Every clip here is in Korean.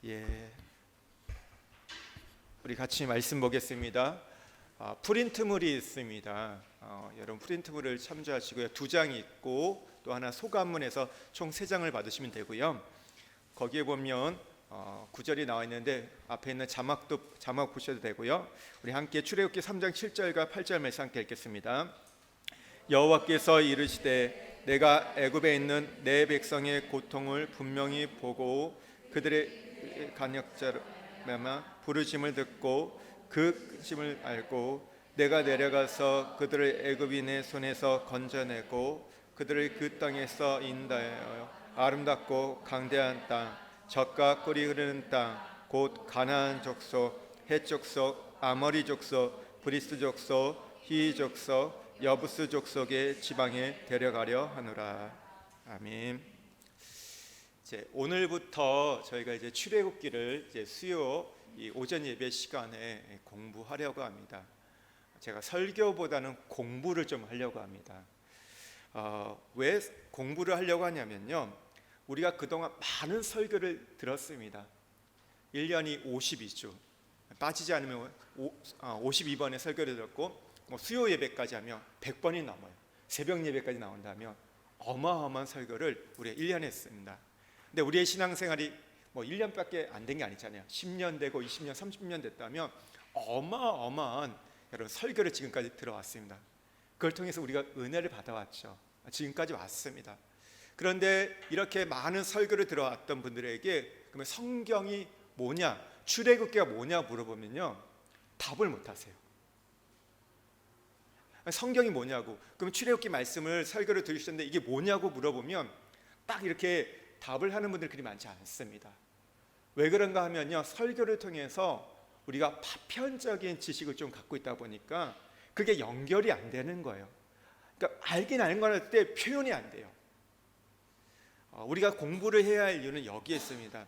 예, 우리 같이 말씀 보겠습니다. 프린트물이 있습니다. 여러분 프린트물을 참조하시고요. 2장이 있고 또 하나 소감문에서 총 3장을 받으시면 되고요. 거기에 보면 9절이 나와 있는데 앞에 있는 자막 보셔도 되고요. 우리 함께 출애굽기 3장 7절과 8절 말씀 함께 읽겠습니다. 여호와께서 이르시되 내가 애굽에 있는 내 백성의 고통을 분명히 보고 그들의 간역자로 부르심을 듣고 그 근심을 알고 내가 내려가서 그들을 애굽인의 손에서 건져내고 그들을 그 땅에서 인도하여 아름답고 강대한 땅 젖과 꿀이 흐르는 땅 곧 가나안 족속, 헷 족속, 아모리 족속, 브리스 족속, 히위 족속, 여부스 족속의 지방에 데려가려 하노라. 아멘. 오늘부터 저희가 이제 출애굽기를 수요 오전 예배 시간에 공부하려고 합니다. 제가 설교보다는 공부를 좀 하려고 합니다. 왜 공부를 하려고 하냐면요, 우리가 그동안 많은 설교를 들었습니다. 1년이 52주 빠지지 않으면 52번의 설교를 들었고 수요 예배까지 하면 100번이 넘어요. 새벽 예배까지 나온다면 어마어마한 설교를 우리가 1년 했습니다. 근데 우리의 신앙생활이 1년밖에 안 된 게 아니잖아요. 10년 되고 20년, 30년 됐다면 어마어마한 여러분 설교를 지금까지 들어왔습니다. 그걸 통해서 우리가 은혜를 받아왔죠. 지금까지 왔습니다. 그런데 이렇게 많은 설교를 들어왔던 분들에게 그러면 성경이 뭐냐, 출애굽기가 뭐냐 물어보면요, 답을 못 하세요. 성경이 뭐냐고, 그럼 출애굽기 말씀을 설교를 들으셨는데 이게 뭐냐고 물어보면 딱 이렇게 답을 하는 분들이 그리 많지 않습니다. 왜 그런가 하면요, 설교를 통해서 우리가 파편적인 지식을 좀 갖고 있다 보니까 그게 연결이 안 되는 거예요. 그러니까 알긴 아는 건데 표현이 안 돼요. 우리가 공부를 해야 할 이유는 여기에 있습니다.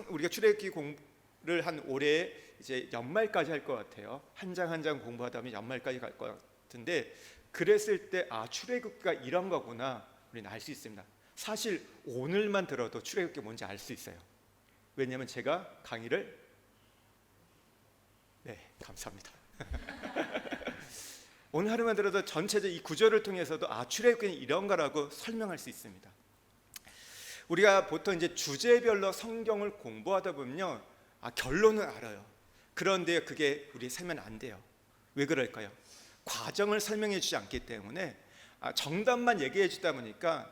우리가 출애굽기 공부를 한 올해 이제 연말까지 할 것 같아요. 한 장 한 장 공부하다 보면 연말까지 갈 것 같은데, 그랬을 때 출애굽기가 이런 거구나 우리는 알 수 있습니다. 사실 오늘만 들어도 출애굽기 뭔지 알 수 있어요. 왜냐하면 제가 강의를 감사합니다. 오늘 하루만 들어도 전체적 이 구절을 통해서도 출애굽기는 이런 거라고 설명할 수 있습니다. 우리가 보통 이제 주제별로 성경을 공부하다 보면요, 결론은 알아요. 그런데 그게 우리 세면 안 돼요. 왜 그럴까요? 과정을 설명해 주지 않기 때문에 정답만 얘기해 주다 보니까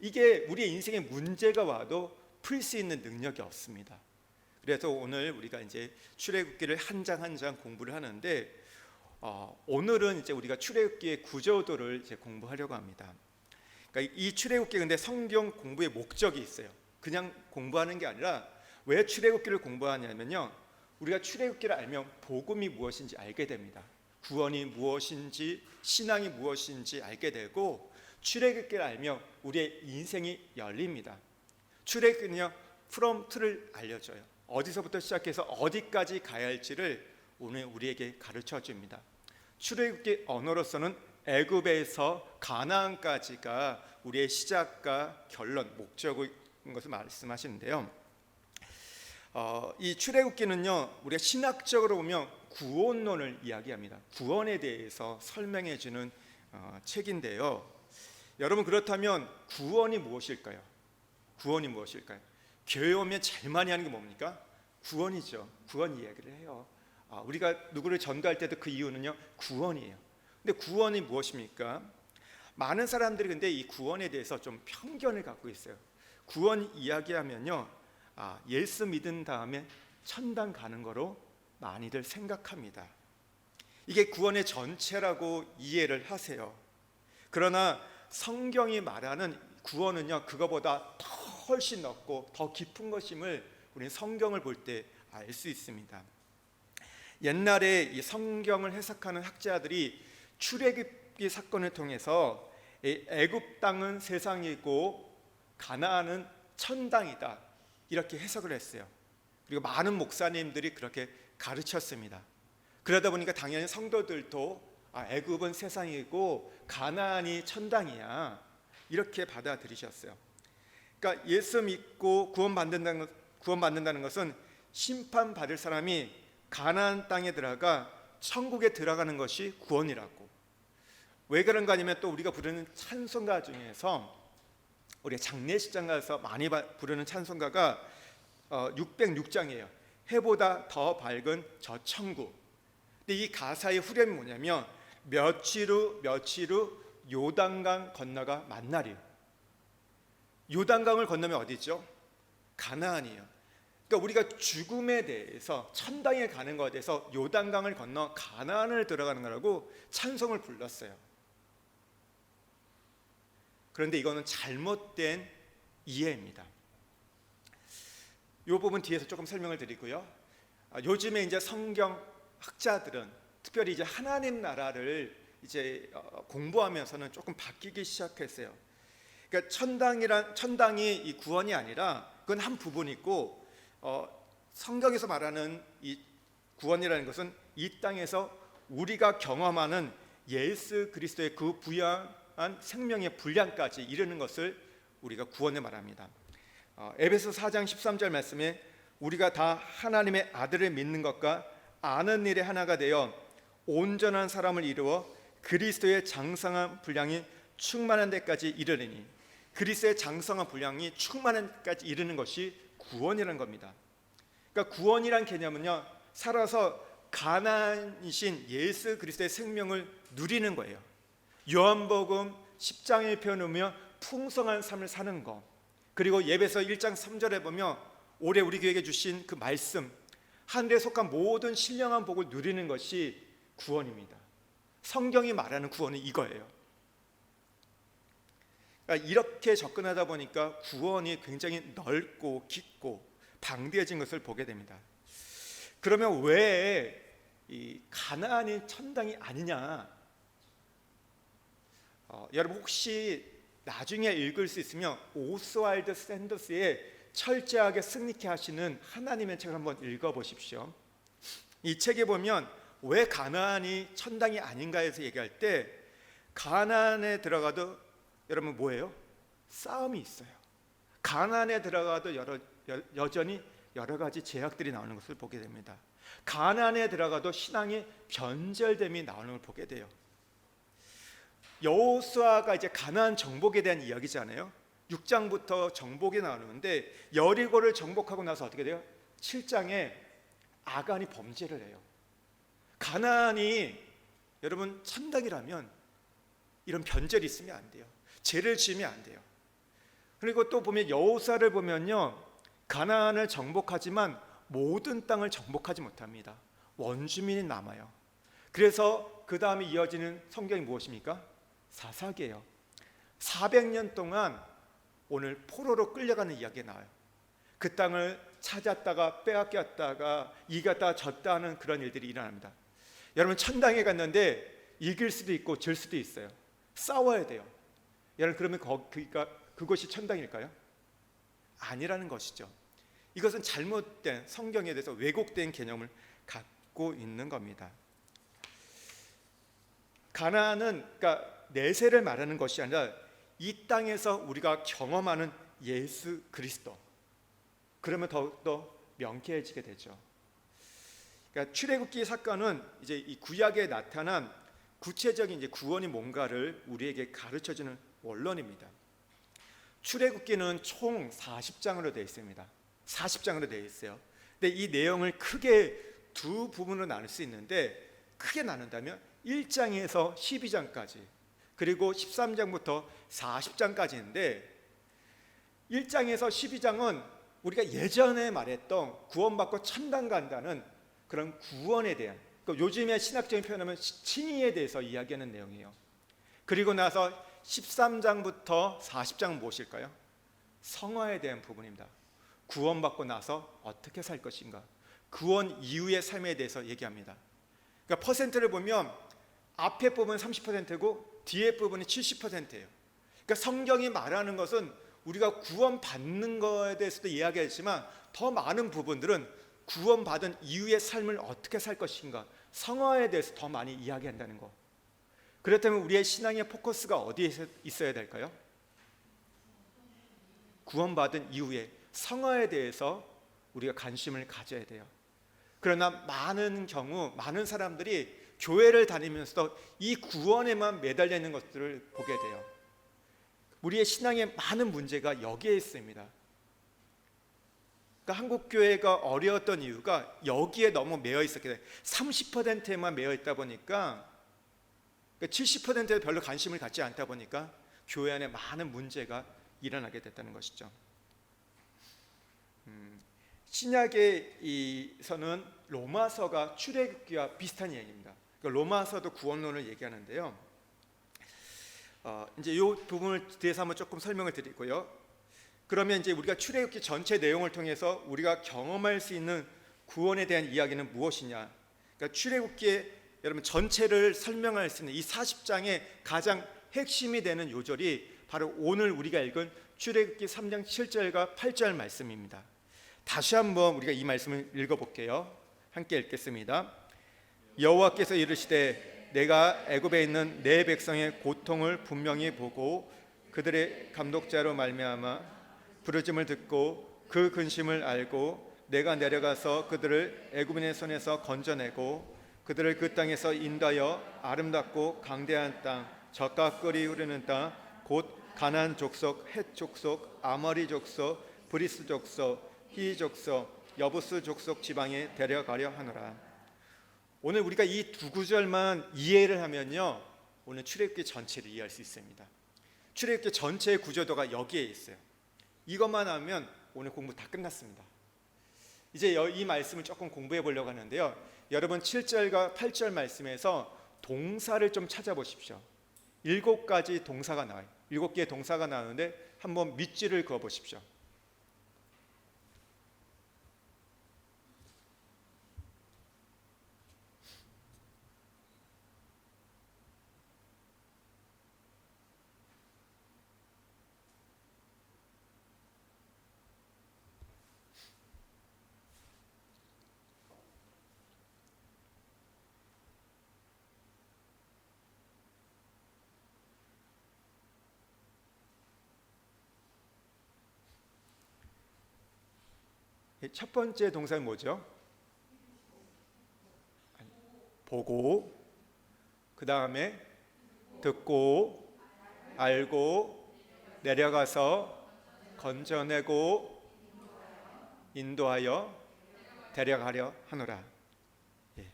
이게 우리의 인생에 문제가 와도 풀 수 있는 능력이 없습니다. 그래서 오늘 우리가 이제 출애굽기를 한 장 한 장 공부를 하는데, 오늘은 이제 우리가 출애굽기의 구조도를 이제 공부하려고 합니다. 그러니까 이 출애굽기, 근데 성경 공부의 목적이 있어요. 그냥 공부하는 게 아니라 왜 출애굽기를 공부하냐면요, 우리가 출애굽기를 알면 복음이 무엇인지 알게 됩니다. 구원이 무엇인지, 신앙이 무엇인지 알게 되고, 출애굽기를 알면 우리의 인생이 열립니다. 출애굽기는요, from to를 알려줘요. 어디서부터 시작해서 어디까지 가야 할지를 오늘 우리에게 가르쳐 줍니다. 출애굽기 언어로서는 애굽에서 가나안까지가 우리의 시작과 결론, 목적인 것을 말씀하시는데요, 이 출애굽기는요, 우리가 신학적으로 보면 구원론을 이야기합니다. 구원에 대해서 설명해 주는 책인데요, 여러분 그렇다면 구원이 무엇일까요? 구원이 무엇일까요? 교회 오면 제일 많이 하는 게 뭡니까? 구원이죠. 구원 이야기를 해요. 우리가 누구를 전도할 때도 그 이유는요, 구원이에요. 근데 구원이 무엇입니까? 많은 사람들이 근데 이 구원에 대해서 좀 편견을 갖고 있어요. 구원 이야기하면요, 예수 믿은 다음에 천당 가는 거로 많이들 생각합니다. 이게 구원의 전체라고 이해를 하세요. 그러나 성경이 말하는 구원은요, 그거보다 훨씬 넓고 더 깊은 것임을 우리는 성경을 볼 때 알 수 있습니다. 옛날에 이 성경을 해석하는 학자들이 출애굽기 사건을 통해서 애굽 땅은 세상이고 가나안은 천당이다, 이렇게 해석을 했어요. 그리고 많은 목사님들이 그렇게 가르쳤습니다. 그러다 보니까 당연히 성도들도 애굽은 세상이고 가나안이 천당이야, 이렇게 받아들이셨어요. 그러니까 예수 믿고 구원받는다는 것은 심판받을 사람이 가나안 땅에 들어가 천국에 들어가는 것이 구원이라고. 왜 그런가 하면 또 우리가 부르는 찬송가 중에서 우리가 장례식장 가서 많이 부르는 찬송가가 606장이에요. 해보다 더 밝은 저 천국. 근데 이 가사의 후렴이 뭐냐면 며칠 후 요단강 건너가 만날이에요. 요단강을 건너면 어디죠? 가나안이에요. 그러니까 우리가 죽음에 대해서 천당에 가는 것에 대해서 요단강을 건너 가나안을 들어가는 거라고 찬송을 불렀어요. 그런데 이거는 잘못된 이해입니다. 이 부분 뒤에서 조금 설명을 드리고요. 요즘에 이제 성경 학자들은 특별히 이제 하나님 나라를 이제 공부하면서는 조금 바뀌기 시작했어요. 그러니까 천당이 이 구원이 아니라 그건 한 부분이고, 성경에서 말하는 이 구원이라는 것은 이 땅에서 우리가 경험하는 예수 그리스도의 그 부여한 생명의 분량까지 이르는 것을 우리가 구원을 말합니다. 에베소 4장 13절 말씀에 우리가 다 하나님의 아들을 믿는 것과 아는 일에 하나가 되어 온전한 사람을 이루어 그리스도의 장성한 분량이 충만한 데까지 이르리니, 그리스도의 장성한 분량이 충만한 데까지 이르는 것이 구원이라는 겁니다. 그러니까 구원이란 개념은요, 살아서 가난이신 예수 그리스도의 생명을 누리는 거예요. 요한복음 10장에 표현하며 풍성한 삶을 사는 거, 그리고 예배서 1장 3절에 보면 올해 우리 교회에게 주신 그 말씀, 하늘에 속한 모든 신령한 복을 누리는 것이 구원입니다. 성경이 말하는 구원은 이거예요. 그러니까 이렇게 접근하다 보니까 구원이 굉장히 넓고 깊고 방대해진 것을 보게 됩니다. 그러면 왜 이 가나안이 천당이 아니냐? 여러분 혹시 나중에 읽을 수 있으면 오스왈드 샌더스의 철저하게 승리케 하시는 하나님의 책을 한번 읽어보십시오. 이 책에 보면 왜 가나안이 천당이 아닌가에서 얘기할 때 가나안에 들어가도 여러분 뭐예요? 싸움이 있어요. 가나안에 들어가도 여전히 여러 가지 제약들이 나오는 것을 보게 됩니다. 가나안에 들어가도 신앙의 변절됨이 나오는 걸 보게 돼요. 여호수아가 이제 가나안 정복에 대한 이야기잖아요. 6장부터 정복이 나오는데 여리고를 정복하고 나서 어떻게 돼요? 7장에 아간이 범죄를 해요. 가나안이 여러분 천당이라면 이런 변절이 있으면 안 돼요. 죄를 지으면 안 돼요. 그리고 또 보면 여호수아를 보면요, 가나안을 정복하지만 모든 땅을 정복하지 못합니다. 원주민이 남아요. 그래서 그 다음에 이어지는 성경이 무엇입니까? 사사기예요. 400년 동안 오늘 포로로 끌려가는 이야기가 나와요. 그 땅을 찾았다가 빼앗겼다가 이겼다가 졌다 하는 그런 일들이 일어납니다. 여러분 천당에 갔는데 이길 수도 있고 질 수도 있어요. 싸워야 돼요. 여러분 그러면 그것이 천당일까요? 아니라는 것이죠. 이것은 잘못된 성경에 대해서 왜곡된 개념을 갖고 있는 겁니다. 가나안은 그러니까 내세를 말하는 것이 아니라 이 땅에서 우리가 경험하는 예수 그리스도, 그러면 더욱더 명쾌해지게 되죠. 그러니까 출애굽기 사건은 이제 이 구약에 나타난 구체적인 이제 구원이 뭔가를 우리에게 가르쳐주는 원론입니다. 출애굽기는 총 40장으로 되어 있습니다. 40장으로 되어 있어요. 근데 이 내용을 크게 두 부분으로 나눌 수 있는데, 크게 나눈다면 1장에서 12장까지 그리고 13장부터 40장까지인데, 1장에서 12장은 우리가 예전에 말했던 구원받고 천당 간다는 그런 구원에 대한, 요즘에 신학적인 표현하면 칭의에 대해서 이야기하는 내용이에요. 그리고 나서 13장부터 40장은 무엇일까요? 성화에 대한 부분입니다. 구원받고 나서 어떻게 살 것인가, 구원 이후의 삶에 대해서 얘기합니다. 그러니까 퍼센트를 보면 앞에 부분은 30%고 뒤에 부분이 70%예요. 그러니까 성경이 말하는 것은 우리가 구원받는 것에 대해서도 이야기했지만 더 많은 부분들은 구원받은 이후의 삶을 어떻게 살 것인가, 성화에 대해서 더 많이 이야기한다는 거. 그렇다면 우리의 신앙의 포커스가 어디에 있어야 될까요? 구원받은 이후에 성화에 대해서 우리가 관심을 가져야 돼요. 그러나 많은 경우 많은 사람들이 교회를 다니면서도 이 구원에만 매달려 있는 것들을 보게 돼요. 우리의 신앙의 많은 문제가 여기에 있습니다. 그러니까 한국 교회가 어려웠던 이유가 여기에 너무 매여 있었기 때문에 30%에만 매여 있다 보니까 70%에 별로 관심을 갖지 않다 보니까 교회 안에 많은 문제가 일어나게 됐다는 것이죠. 신약에서는 로마서가 출애굽기와 비슷한 이야기입니다. 그러니까 로마서도 구원론을 얘기하는데요. 이제 이 부분을 뒤에서 한번 조금 설명을 드리고요. 그러면 이제 우리가 출애굽기 전체 내용을 통해서 우리가 경험할 수 있는 구원에 대한 이야기는 무엇이냐? 그러니까 출애굽기의 여러분 전체를 설명할 수 있는 이 40장의 가장 핵심이 되는 요절이 바로 오늘 우리가 읽은 출애굽기 3장 7절과 8절 말씀입니다. 다시 한번 우리가 이 말씀을 읽어볼게요. 함께 읽겠습니다. 여호와께서 이르시되 내가 애굽에 있는 내 백성의 고통을 분명히 보고 그들의 감독자로 말미암아 부르짐을 듣고 그 근심을 알고 내가 내려가서 그들을 애굽인의 손에서 건져내고 그들을 그 땅에서 인도하여 아름답고 강대한 땅 젖과 꿀이 흐르는 땅 곧 가나안 족속, 헷 족속, 아모리 족속, 브리스 족속, 히 족속, 여부스 족속 지방에 데려가려 하노라. 오늘 우리가 이 두 구절만 이해를 하면요, 오늘 출애굽기 전체를 이해할 수 있습니다. 출애굽기 전체의 구조도가 여기에 있어요. 이것만 하면 오늘 공부 다 끝났습니다. 이제 이 말씀을 조금 공부해 보려고 하는데요. 여러분 7절과 8절 말씀에서 동사를 좀 찾아보십시오. 7가지 동사가 나와요. 7개의 동사가 나오는데 한번 밑줄을 그어 보십시오. 첫 번째 동사는 뭐죠? 보고, 그 다음에 듣고, 알고, 내려가서 건져내고, 인도하여 데려가려 하노라. 예.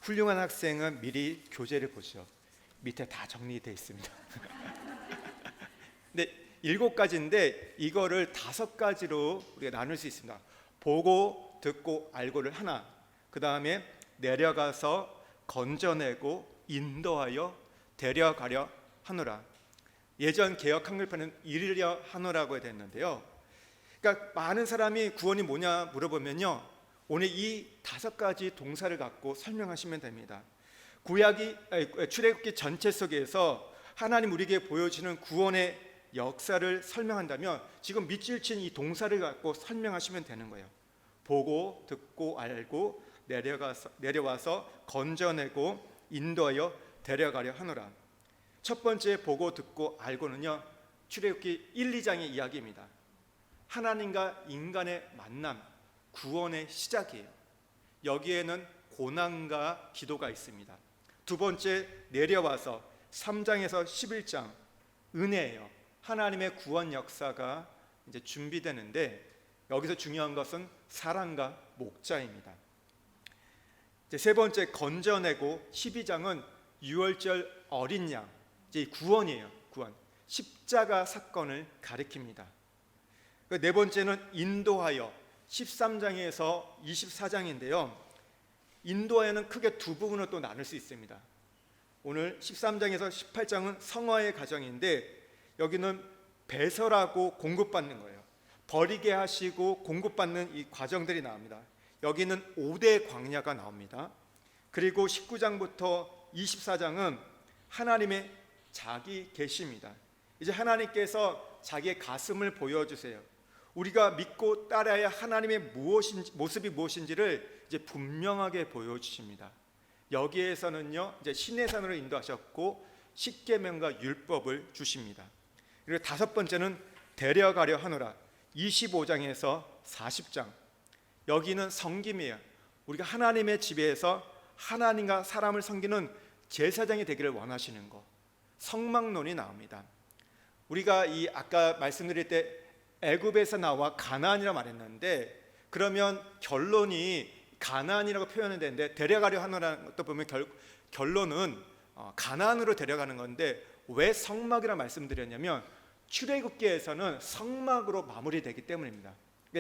훌륭한 학생은 미리 교재를 보시죠. 밑에 다 정리되어 있습니다. 근데 7가지인데 이거를 5가지로 우리가 나눌 수 있습니다. 보고, 듣고, 알고를 하나, 그 다음에 내려가서 건져내고 인도하여 데려가려 하노라. 예전 개역 한글판은 이르려 하노라고 됐는데요. 그러니까 많은 사람이 구원이 뭐냐 물어보면요, 오늘 이 5가지 동사를 갖고 설명하시면 됩니다. 출애굽기 전체 속에서 하나님 우리에게 보여주는 구원의 역사를 설명한다면 지금 밑줄 친 이 동사를 갖고 설명하시면 되는 거예요. 보고, 듣고, 알고, 내려와서 건져내고 인도하여 데려가려 하노라. 첫 번째 보고, 듣고, 알고는요, 출애굽기 1, 2장의 이야기입니다. 하나님과 인간의 만남, 구원의 시작이에요. 여기에는 고난과 기도가 있습니다. 두 번째 내려와서 3장에서 11장 은혜예요. 하나님의 구원 역사가 이제 준비되는데 여기서 중요한 것은 사랑과 목자입니다. 이제 세 번째 건져내고 12장은 유월절 어린 양, 이제 구원이에요. 구원. 십자가 사건을 가리킵니다. 네 번째는 인도하여 13장에서 24장인데요. 인도하여는 크게 두 부분으로 또 나눌 수 있습니다. 오늘 13장에서 18장은 성화의 과정인데 여기는 배설하고 공급받는 거예요. 버리게 하시고 공급받는 이 과정들이 나옵니다. 여기는 5대 광야가 나옵니다. 그리고 19장부터 24장은 하나님의 자기 계시입니다. 이제 하나님께서 자기의 가슴을 보여주세요. 우리가 믿고 따라야 하나님의 모습이 무엇인지를 이제 분명하게 보여주십니다. 여기에서는요, 이제 시내산으로 인도하셨고 십계명과 율법을 주십니다. 그리고 5번째는 데려가려 하노라. 25장에서 40장, 여기는 섬김이에요. 우리가 하나님의 집에서 하나님과 사람을 섬기는 제사장이 되기를 원하시는 것, 성막론이 나옵니다. 우리가 이 아까 말씀드릴 때 애굽에서 나와 가나안이라 말했는데, 그러면 결론이 가나안이라고 표현이 되는데, 데려가려 하노라는 것도 보면 결론은 가나안으로 데려가는 건데, 왜 성막이라 말씀드렸냐면 출애굽기에서는 성막으로 마무리되기 때문입니다.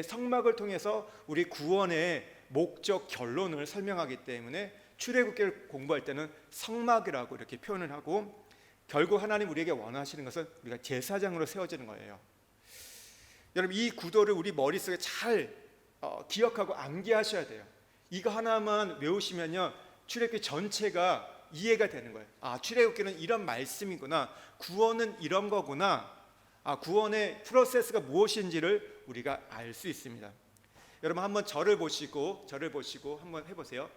성막을 통해서 우리 구원의 목적 결론을 설명하기 때문에 출애굽기를 공부할 때는 성막이라고 이렇게 표현을 하고, 결국 하나님 우리에게 원하시는 것은 우리가 제사장으로 세워지는 거예요. 여러분, 이 구도를 우리 머릿속에 잘 기억하고 암기하셔야 돼요. 이거 하나만 외우시면요, 출애굽기 전체가 이해가 되는 거예요. 아, 출애굽기는 이런 말씀이구나, 구원은 이런 거구나, 아, 구원의 프로세스가 무엇인지를 우리가 알 수 있습니다. 여러분, 한번 저를 보시고 한번 해보세요.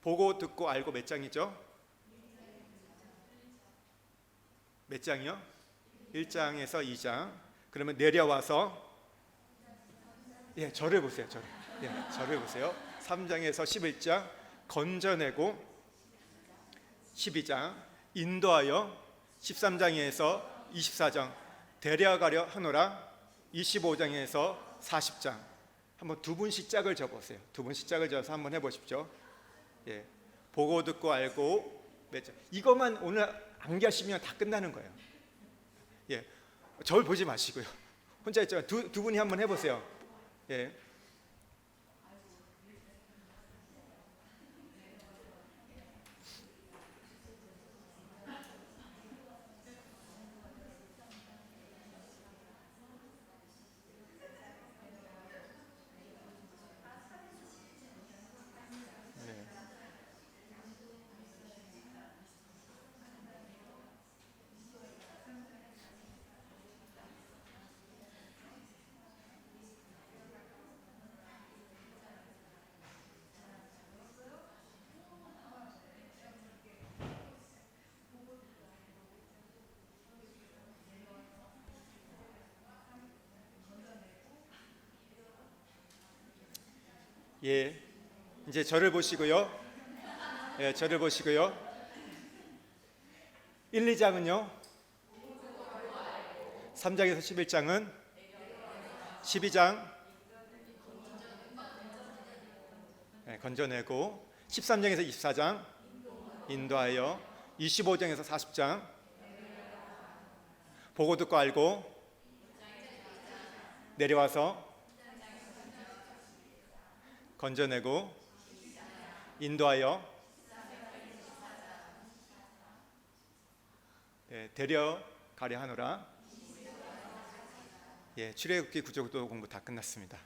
보고 듣고 알고 몇 장이죠? 몇 장이요? 1장에서 2장. 그러면 내려와서, 예, 저를 보세요. 저를 보세요. 3장에서 11장 건져내고, 12장 인도하여, 13장에서 24장 데려가려 하노라, 25장에서 40장. 한번 두 분씩 짝을 져보세요. 두 분씩 짝을 져서 한번 해보십시오. 예, 보고 듣고 알고 몇 장. 이것만 오늘 암기하시면 다 끝나는 거예요. 예, 저를 보지 마시고요. 혼자 있지만 두 분이 한번 해보세요. 예. 예, 이제 저를 보시고요. 예, 저를 보시고요. 1, 2장은요. 3장에서 11장은 12장, 예, 건져내고, 13장에서 24장 인도하여, 25장에서 40장 보고 듣고 알고 내려와서 건져내고 인도하여, 예, 데려가려 하노라. 예, 출애굽기 구조도 공부 다 끝났습니다.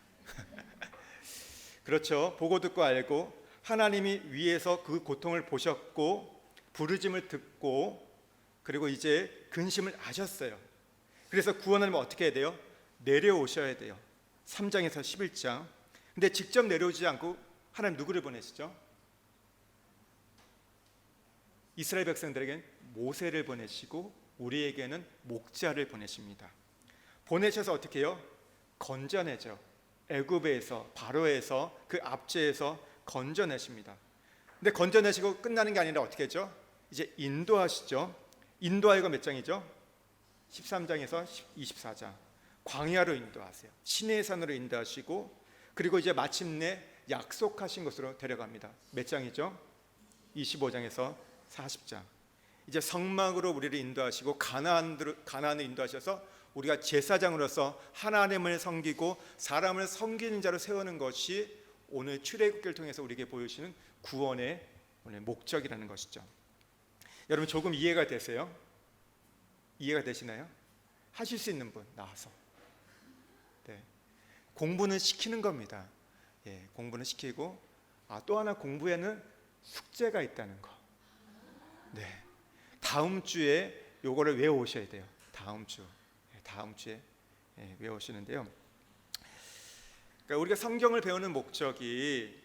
그렇죠. 보고 듣고 알고, 하나님이 위에서 그 고통을 보셨고 부르짐을 듣고, 그리고 이제 근심을 아셨어요. 그래서 구원하려면 어떻게 해야 돼요? 내려오셔야 돼요. 3장에서 11장. 근데 직접 내려오지 않고 하나님 누구를 보내시죠? 이스라엘 백성들에게는 모세를 보내시고 우리에게는 목자를 보내십니다. 보내셔서 어떻게 해요? 건져내죠. 애굽에서, 바로에서, 그 압제에서 건져내십니다. 근데 건져내시고 끝나는 게 아니라 어떻게 했죠? 이제 인도하시죠. 인도하여가 몇 장이죠? 13장에서 24장. 광야로 인도하세요. 시내의 산으로 인도하시고, 그리고 이제 마침내 약속하신 곳으로 데려갑니다. 몇 장이죠? 25장에서 40장. 이제 성막으로 우리를 인도하시고 가나안을 인도하셔서 우리가 제사장으로서 하나님을 섬기고 사람을 섬기는 자로 세우는 것이 오늘 출애굽기를 통해서 우리에게 보여주시는 구원의 오늘 목적이라는 것이죠. 여러분, 조금 이해가 되세요? 이해가 되시나요? 하실 수 있는 분 나와서. 네. 공부는 시키는 겁니다. 예, 공부는 시키고, 또 하나 공부에는 숙제가 있다는 거. 네. 다음 주에 요거를 외워오셔야 돼요. 다음 주에 외우시는데요. 그러니까 우리가 성경을 배우는 목적이,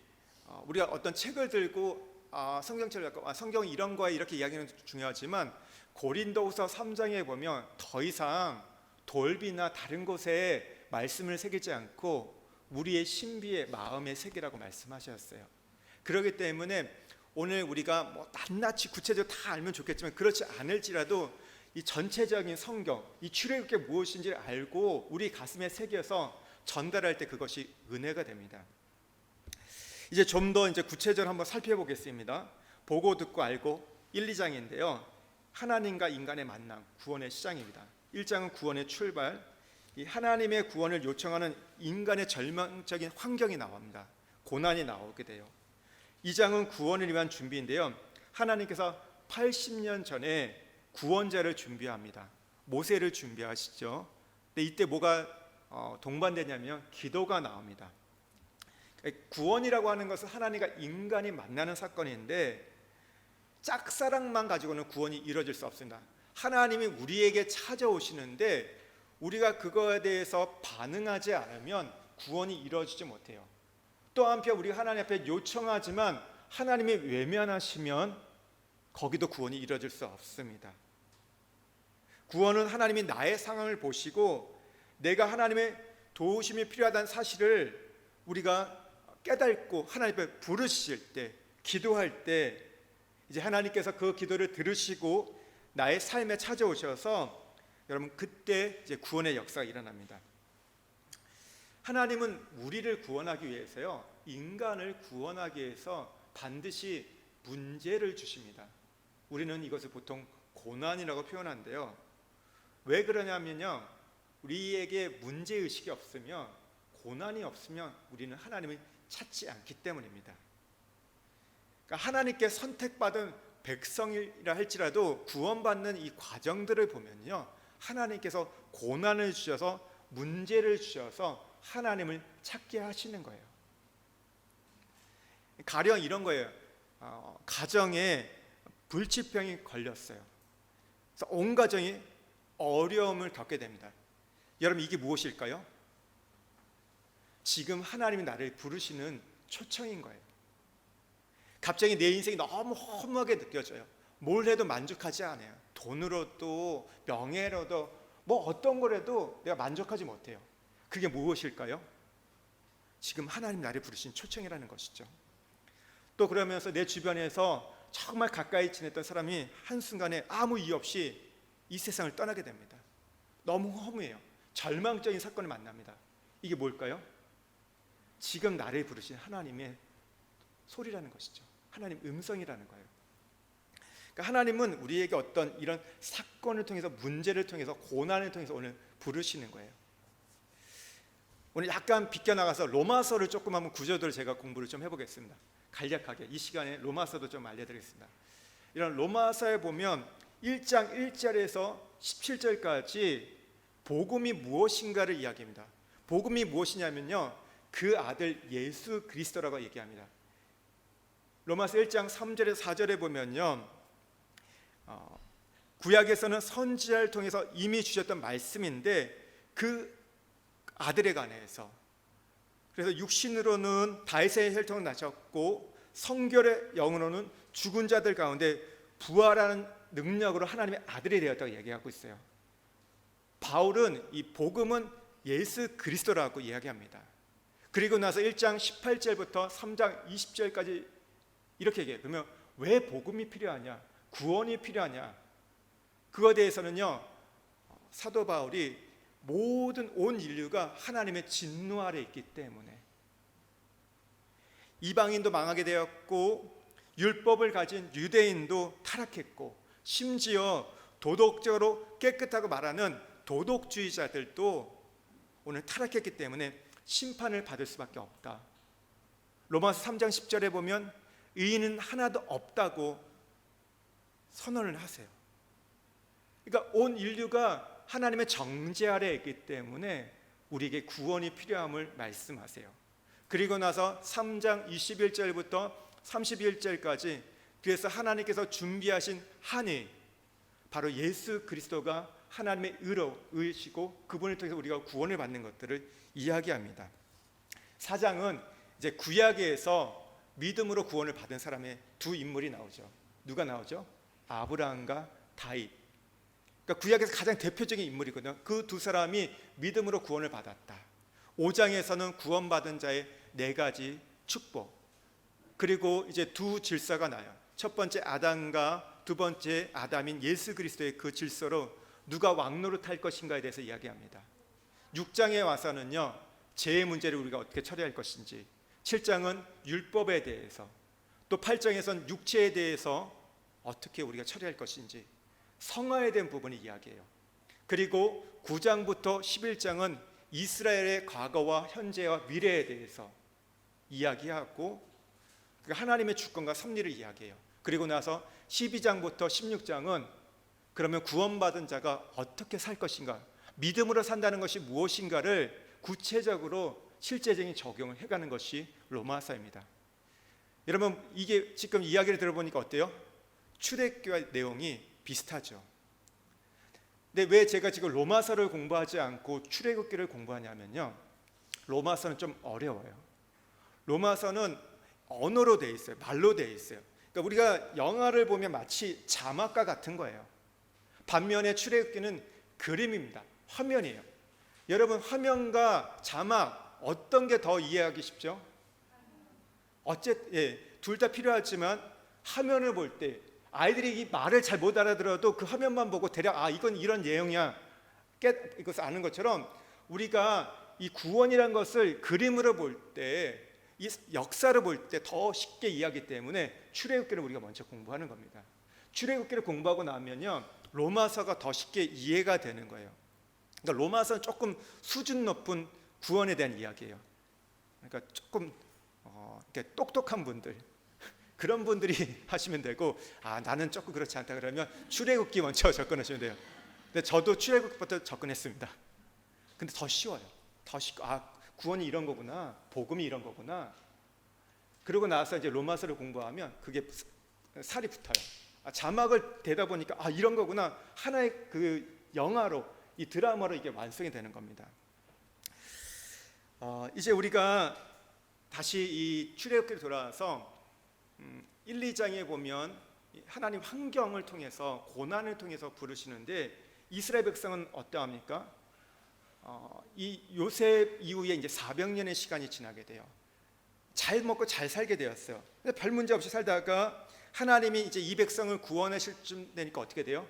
우리가 어떤 책을 들고 성경책을 갖고 성경 이런 거야 이렇게 이야기하는 중요하지만, 고린도후서 3장에 보면 더 이상 돌비나 다른 곳에 말씀을 새기지 않고 우리의 신비의 마음의 세계라고 말씀하셨어요. 그렇기 때문에 오늘 우리가 뭐 낱낱이 구체적으로 다 알면 좋겠지만 그렇지 않을지라도 이 전체적인 성경, 이 출애굽기 무엇인지를 알고 우리 가슴에 새겨서 전달할 때 그것이 은혜가 됩니다. 이제 좀 더 이제 구체적으로 한번 살펴보겠습니다. 보고 듣고 알고 1, 2장인데요. 하나님과 인간의 만남, 구원의 시작입니다. 1장은 구원의 출발, 이 하나님의 구원을 요청하는 인간의 절망적인 환경이 나옵니다. 고난이 나오게 돼요. 2장은 구원을 위한 준비인데요. 하나님께서 80년 전에 구원자를 준비합니다. 모세를 준비하시죠. 근데 이때 뭐가 동반되냐면 기도가 나옵니다. 구원이라고 하는 것은 하나님과 인간이 만나는 사건인데 짝사랑만 가지고는 구원이 이루어질 수 없습니다. 하나님이 우리에게 찾아오시는데 우리가 그거에 대해서 반응하지 않으면 구원이 이루어지지 못해요. 또 한편 우리가 하나님 앞에 요청하지만 하나님이 외면하시면 거기도 구원이 이루어질 수 없습니다. 구원은 하나님이 나의 상황을 보시고 내가 하나님의 도우심이 필요하다는 사실을 우리가 깨닫고 하나님 앞에 부르실 때, 기도할 때 이제 하나님께서 그 기도를 들으시고 나의 삶에 찾아오셔서 여러분 그때 이제 구원의 역사가 일어납니다. 하나님은 우리를 구원하기 위해서요, 인간을 우원하기 위해서 반드시 문제를 주십니다. 우리는 이것을 보통 고난이라고 표현하는데요. 왜 그러냐면요, 우리에게 문제의식이 없으면, 고난이 없으면 우리는 하나님을 찾지 않기 때문입니다. 그러니까 하나님께 선택받은 백성이라 할지라도 구원받는 이 과정들을 보면요, 하나님께서 고난을 주셔서 문제를 주셔서 하나님을 찾게 하시는 거예요. 가령 이런 거예요. 가정에 불치병이 걸렸어요. 그래서 온 가정이 어려움을 겪게 됩니다. 여러분, 이게 무엇일까요? 지금 하나님이 나를 부르시는 초청인 거예요. 갑자기 내 인생이 너무 허무하게 느껴져요. 뭘 해도 만족하지 않아요. 돈으로도 명예로도 뭐 어떤 거라도 내가 만족하지 못해요. 그게 무엇일까요? 지금 하나님 나를 부르신 초청이라는 것이죠. 또 그러면서 내 주변에서 정말 가까이 지냈던 사람이 한순간에 아무 이유 없이 이 세상을 떠나게 됩니다. 너무 허무해요. 절망적인 사건을 만납니다. 이게 뭘까요? 지금 나를 부르신 하나님의 소리라는 것이죠. 하나님 음성이라는 거예요. 그러니까 하나님은 우리에게 어떤 이런 사건을 통해서, 문제를 통해서, 고난을 통해서 오늘 부르시는 거예요. 오늘 약간 비껴나가서 로마서를 조금 한번 구조들을 제가 공부를 좀 해보겠습니다. 간략하게 이 시간에 로마서도 좀 알려드리겠습니다. 이런 로마서에 보면 1장 1절에서 17절까지 복음이 무엇인가를 이야기합니다. 복음이 무엇이냐면요, 그 아들 예수 그리스도라고 얘기합니다. 로마서 1장 3절에서 4절에 보면요, 구약에서는 선지자를 통해서 이미 주셨던 말씀인데 그 아들에 관해서, 그래서 육신으로는 다윗의 혈통을 나셨고 성결의 영으로는 죽은 자들 가운데 부활하는 능력으로 하나님의 아들이 되었다고 얘기하고 있어요. 바울은 이 복음은 예수 그리스도라고 이야기합니다. 그리고 나서 1장 18절부터 3장 20절까지 이렇게 얘기해요. 그러면 왜 복음이 필요하냐, 구원이 필요하냐, 그거에 대해서는요, 사도 바울이 모든 온 인류가 하나님의 진노 아래 있기 때문에, 이방인도 망하게 되었고 율법을 가진 유대인도 타락했고 심지어 도덕적으로 깨끗하고 말하는 도덕주의자들도 오늘 타락했기 때문에 심판을 받을 수밖에 없다. 로마서 3장 10절에 보면 의인은 하나도 없다고 선언을 하세요. 그러니까 온 인류가 하나님의 정죄 아래에 있기 때문에 우리에게 구원이 필요함을 말씀하세요. 그리고 나서 3장 21절부터 31절까지 그래서 하나님께서 준비하신 한이 바로 예수 그리스도가 하나님의 의시고 그분을 통해서 우리가 구원을 받는 것들을 이야기합니다. 4장은 이제 구약에서 믿음으로 구원을 받은 사람의 두 인물이 나오죠. 누가 나오죠? 아브라함과 다윗. 그러니까 구약에서 가장 대표적인 인물이거든요. 그 두 사람이 믿음으로 구원을 받았다. 5장에서는 구원받은 자의 4가지 축복, 그리고 이제 두 질서가 나요. 첫 번째 아담과 두 번째 아담인 예수 그리스도의 그 질서로 누가 왕노릇할 것인가에 대해서 이야기합니다. 6장에 와서는요, 죄의 문제를 우리가 어떻게 처리할 것인지, 7장은 율법에 대해서, 또 8장에서는 육체에 대해서 어떻게 우리가 처리할 것인지, 성화에 대한 부분을 이야기해요. 그리고 9장부터 11장은 이스라엘의 과거와 현재와 미래에 대해서 이야기하고 하나님의 주권과 섭리를 이야기해요. 그리고 나서 12장부터 16장은 그러면 구원받은 자가 어떻게 살 것인가, 믿음으로 산다는 것이 무엇인가를 구체적으로 실제적인 적용을 해가는 것이 로마서입니다. 여러분, 이게 지금 이야기를 들어보니까 어때요? 출애굽기와 내용이 비슷하죠. 근데 왜 제가 지금 로마서를 공부하지 않고 출애굽기를 공부하냐면요, 로마서는 좀 어려워요. 로마서는 언어로 돼 있어요. 말로 돼 있어요. 그러니까 우리가 영화를 보면 마치 자막과 같은 거예요. 반면에 출애굽기는 그림입니다. 화면이에요. 여러분, 화면과 자막 어떤 게 더 이해하기 쉽죠? 둘 다 필요하지만 화면을 볼 때 아이들이 이 말을 잘 못 알아들어도 그 화면만 보고 대략 이건 이런 내용이야 이것을 아는 것처럼, 우리가 이 구원이라는 것을 그림으로 볼 때, 이 역사를 볼 때 더 쉽게 이해하기 때문에 출애굽기를 우리가 먼저 공부하는 겁니다. 출애굽기를 공부하고 나면요, 로마서가 더 쉽게 이해가 되는 거예요. 그러니까 로마서는 조금 수준 높은 구원에 대한 이야기예요. 그러니까 조금 이렇게 똑똑한 분들, 그런 분들이 하시면 되고, 나는 조금 그렇지 않다 그러면 출애굽기 먼저 접근하시면 돼요. 근데 저도 출애굽기부터 접근했습니다. 근데 더 쉬워요. 더 쉽고, 구원이 이런 거구나, 복음이 이런 거구나. 그러고 나서 이제 로마서를 공부하면 그게 살이 붙어요. 자막을 대다 보니까 이런 거구나, 하나의 그 영화로, 이 드라마로 이게 완성이 되는 겁니다. 이제 우리가 다시 이 출애굽기로 돌아와서 1, 2장에 보면 하나님 환경을 통해서, 고난을 통해서 부르시는데, 이스라엘 백성은 어떠합니까? 이 요셉 이후에 이제 400년의 시간이 지나게 돼요. 잘 먹고 잘 살게 되었어요. 근데 별 문제 없이 살다가 하나님이 이제 이 백성을 구원하실 쯤 되니까 어떻게 돼요?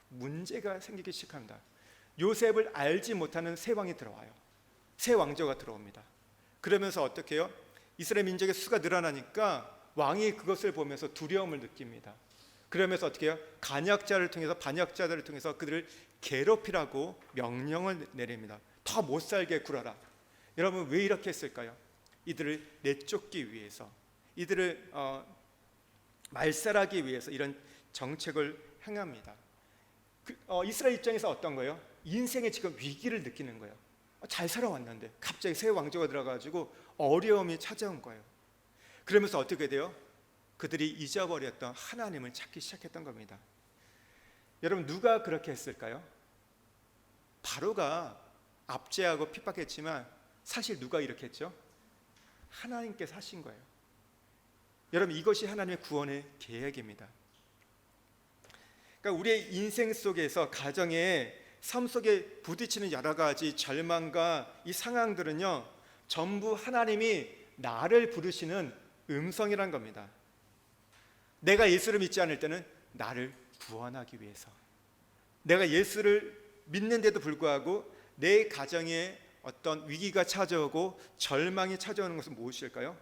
문제가 생기기 시작합니다. 요셉을 알지 못하는 새 왕이 들어와요. 새 왕조가 들어옵니다. 그러면서 어떻게 해요? 이스라엘 민족의 수가 늘어나니까 왕이 그것을 보면서 두려움을 느낍니다. 그러면서 어떻게 해요? 간역자를 통해서, 반역자들을 통해서 그들을 괴롭히라고 명령을 내립니다. 더 못 살게 굴어라. 여러분, 왜 이렇게 했을까요? 이들을 내쫓기 위해서, 이들을 말살하기 위해서 이런 정책을 행합니다. 이스라엘 입장에서 어떤 거예요? 인생의 지금 위기를 느끼는 거예요. 잘 살아왔는데 갑자기 새 왕조가 들어가지고 어려움이 찾아온 거예요. 그러면서 어떻게 돼요? 그들이 잊어버렸던 하나님을 찾기 시작했던 겁니다. 여러분, 누가 그렇게 했을까요? 바로가 압제하고 핍박했지만 사실 누가 이렇게 했죠? 하나님께서 하신 거예요. 여러분, 이것이 하나님의 구원의 계획입니다. 그러니까 우리의 인생 속에서, 가정에, 삶 속에 부딪히는 여러 가지 절망과 이 상황들은요, 전부 하나님이 나를 부르시는 음성이란 겁니다. 내가 예수를 믿지 않을 때는 나를 구원하기 위해서, 내가 예수를 믿는데도 불구하고 내 가정에 어떤 위기가 찾아오고 절망이 찾아오는 것은 무엇일까요?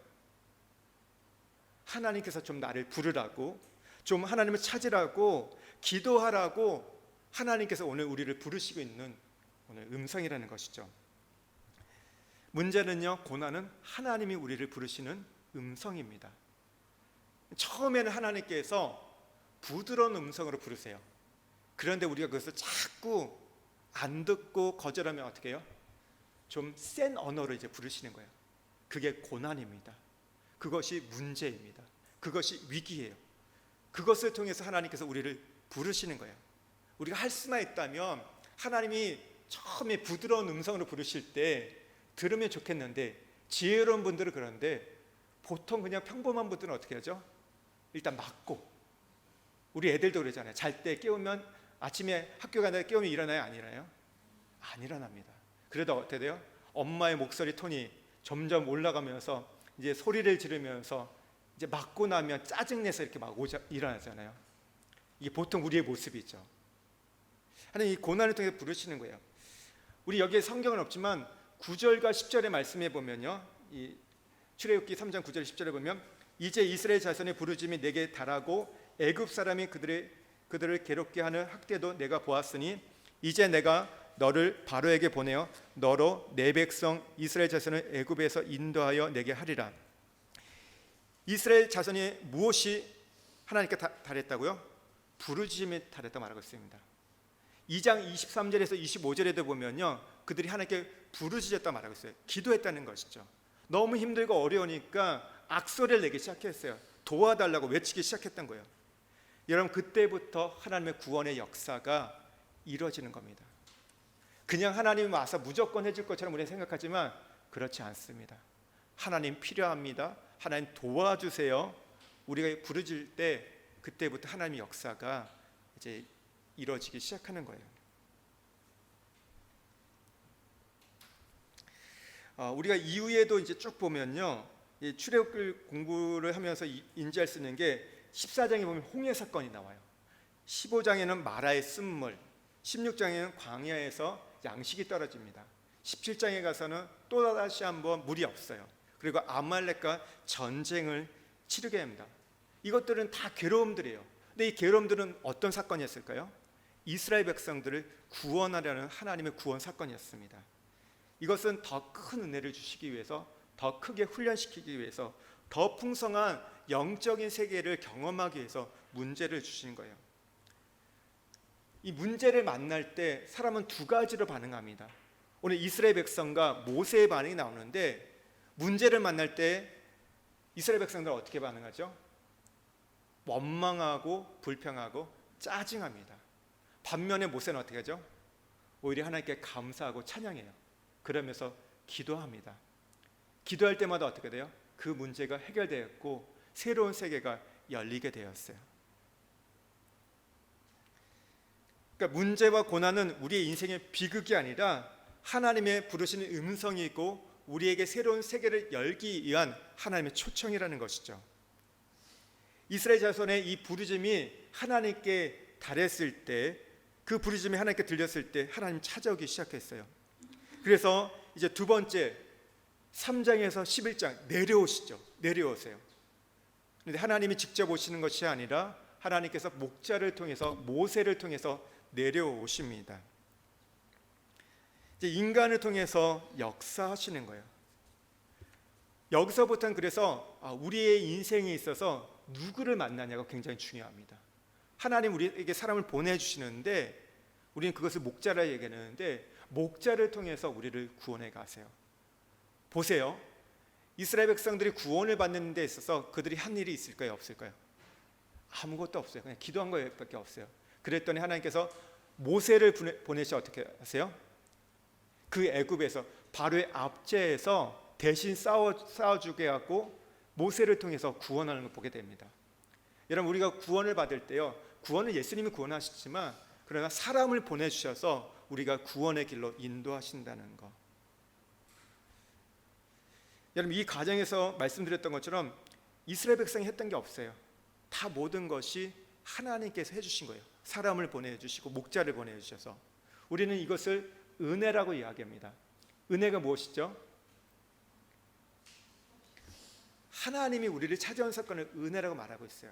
하나님께서 좀 나를 부르라고, 좀 하나님을 찾으라고, 기도하라고 하나님께서 오늘 우리를 부르시고 있는 오늘 음성이라는 것이죠. 문제는요, 고난은 하나님이 우리를 부르시는 음성입니다. 처음에는 하나님께서 부드러운 음성으로 부르세요. 그런데 우리가 그것을 자꾸 안 듣고 거절하면 어떻게 해요? 좀 센 언어로 이제 부르시는 거예요. 그게 고난입니다. 그것이 문제입니다. 그것이 위기예요. 그것을 통해서 하나님께서 우리를 부르시는 거예요. 우리가 할 수만 있다면 하나님이 처음에 부드러운 음성으로 부르실 때 들으면 좋겠는데, 지혜로운 분들은 그런데 보통 그냥 평범한 분들은 어떻게 하죠? 일단 맞고, 우리 애들도 그러잖아요. 잘 때 깨우면 아침에 학교 가다가 깨우면 일어나요? 안 일어나요? 안 일어납니다. 그러다 어떻게 돼요? 엄마의 목소리 톤이 점점 올라가면서 이제 소리를 지르면서 이제 맞고 나면 짜증내서 이렇게 막 일어나잖아요. 이게 보통 우리의 모습이죠. 하나님 이 고난을 통해 부르시는 거예요. 우리 여기에 성경은 없지만 9절과 10절의 말씀에 보면요, 이 출애굽기 3장 9절 10절에 보면 이제 이스라엘 자손의 부르짖음이 내게 달하고 애굽 사람이 그들을 괴롭게 하는 학대도 내가 보았으니 이제 내가 너를 바로에게 보내어 너로 내 백성 이스라엘 자손을 애굽에서 인도하여 내게 하리라. 이스라엘 자손이 무엇이 하나님께 달했다고요? 부르짖음이 달했다고 말하고 있습니다. 2장 23절에서 25절에도 보면요, 그들이 하나님께 부르짖었다고 말하고 있어요. 기도했다는 것이죠. 너무 힘들고 어려우니까 악소리를 내기 시작했어요. 도와달라고 외치기 시작했던 거예요. 여러분, 그때부터 하나님의 구원의 역사가 이루어지는 겁니다. 그냥 하나님이 와서 무조건 해줄 것처럼 우리는 생각하지만 그렇지 않습니다. 하나님 필요합니다. 하나님 도와주세요. 우리가 부르짖을 때 그때부터 하나님의 역사가 이제 이루어지기 시작하는 거예요. 우리가 이후에도 이제 쭉 보면요, 이 출애굽기 공부를 하면서 인지할 수 있는 게 14장에 보면 홍해 사건이 나와요. 15장에는 마라의 쓴물, 16장에는 광야에서 양식이 떨어집니다. 17장에 가서는 또다시 한번 물이 없어요. 그리고 아말렉과 전쟁을 치르게 합니다. 이것들은 다 괴로움들이에요. 근데 이 괴로움들은 어떤 사건이었을까요? 이스라엘 백성들을 구원하려는 하나님의 구원 사건이었습니다. 이것은 더 큰 은혜를 주시기 위해서, 더 크게 훈련시키기 위해서, 더 풍성한 영적인 세계를 경험하기 위해서 문제를 주신 거예요. 이 문제를 만날 때 사람은 두 가지로 반응합니다. 오늘 이스라엘 백성과 모세의 반응이 나오는데, 문제를 만날 때 이스라엘 백성들은 어떻게 반응하죠? 원망하고 불평하고 짜증합니다. 반면에 모세는 어떻게 하죠? 오히려 하나님께 감사하고 찬양해요. 그러면서 기도합니다. 기도할 때마다 어떻게 돼요? 그 문제가 해결되었고 새로운 세계가 열리게 되었어요. 그러니까 문제와 고난은 우리의 인생의 비극이 아니라 하나님의 부르시는 음성이고 우리에게 새로운 세계를 열기 위한 하나님의 초청이라는 것이죠. 이스라엘 자손의 이 부르짖음이 하나님께 달했을 때, 그 부르짖음이 하나님께 들렸을 때 하나님 찾아오기 시작했어요. 그래서 이제 두 번째 3장에서 11장 내려오세요. 그런데 하나님이 직접 오시는 것이 아니라 하나님께서 목자를 통해서, 모세를 통해서 내려오십니다. 이제 인간을 통해서 역사하시는 거예요. 여기서부터는 그래서 우리의 인생에 있어서 누구를 만나냐가 굉장히 중요합니다. 하나님 우리에게 사람을 보내주시는데 우리는 그것을 목자라 얘기하는데, 목자를 통해서 우리를 구원해 가세요. 보세요. 이스라엘 백성들이 구원을 받는 데 있어서 그들이 한 일이 있을까요? 없을까요? 아무것도 없어요. 그냥 기도한 것밖에 없어요. 그랬더니 하나님께서 모세를 보내셔 어떻게 하세요? 그 애굽에서 바로의 압제에서 대신 싸워주게 하고 모세를 통해서 구원하는 걸 보게 됩니다. 여러분, 우리가 구원을 받을 때요, 구원은 예수님이 구원하시지만 그러나 사람을 보내주셔서 우리가 구원의 길로 인도하신다는 것. 여러분, 이 과정에서 말씀드렸던 것처럼 이스라엘 백성이 했던 게 없어요. 다 모든 것이 하나님께서 해주신 거예요. 사람을 보내주시고 목자를 보내주셔서. 우리는 이것을 은혜라고 이야기합니다. 은혜가 무엇이죠? 하나님이 우리를 찾아온 사건을 은혜라고 말하고 있어요.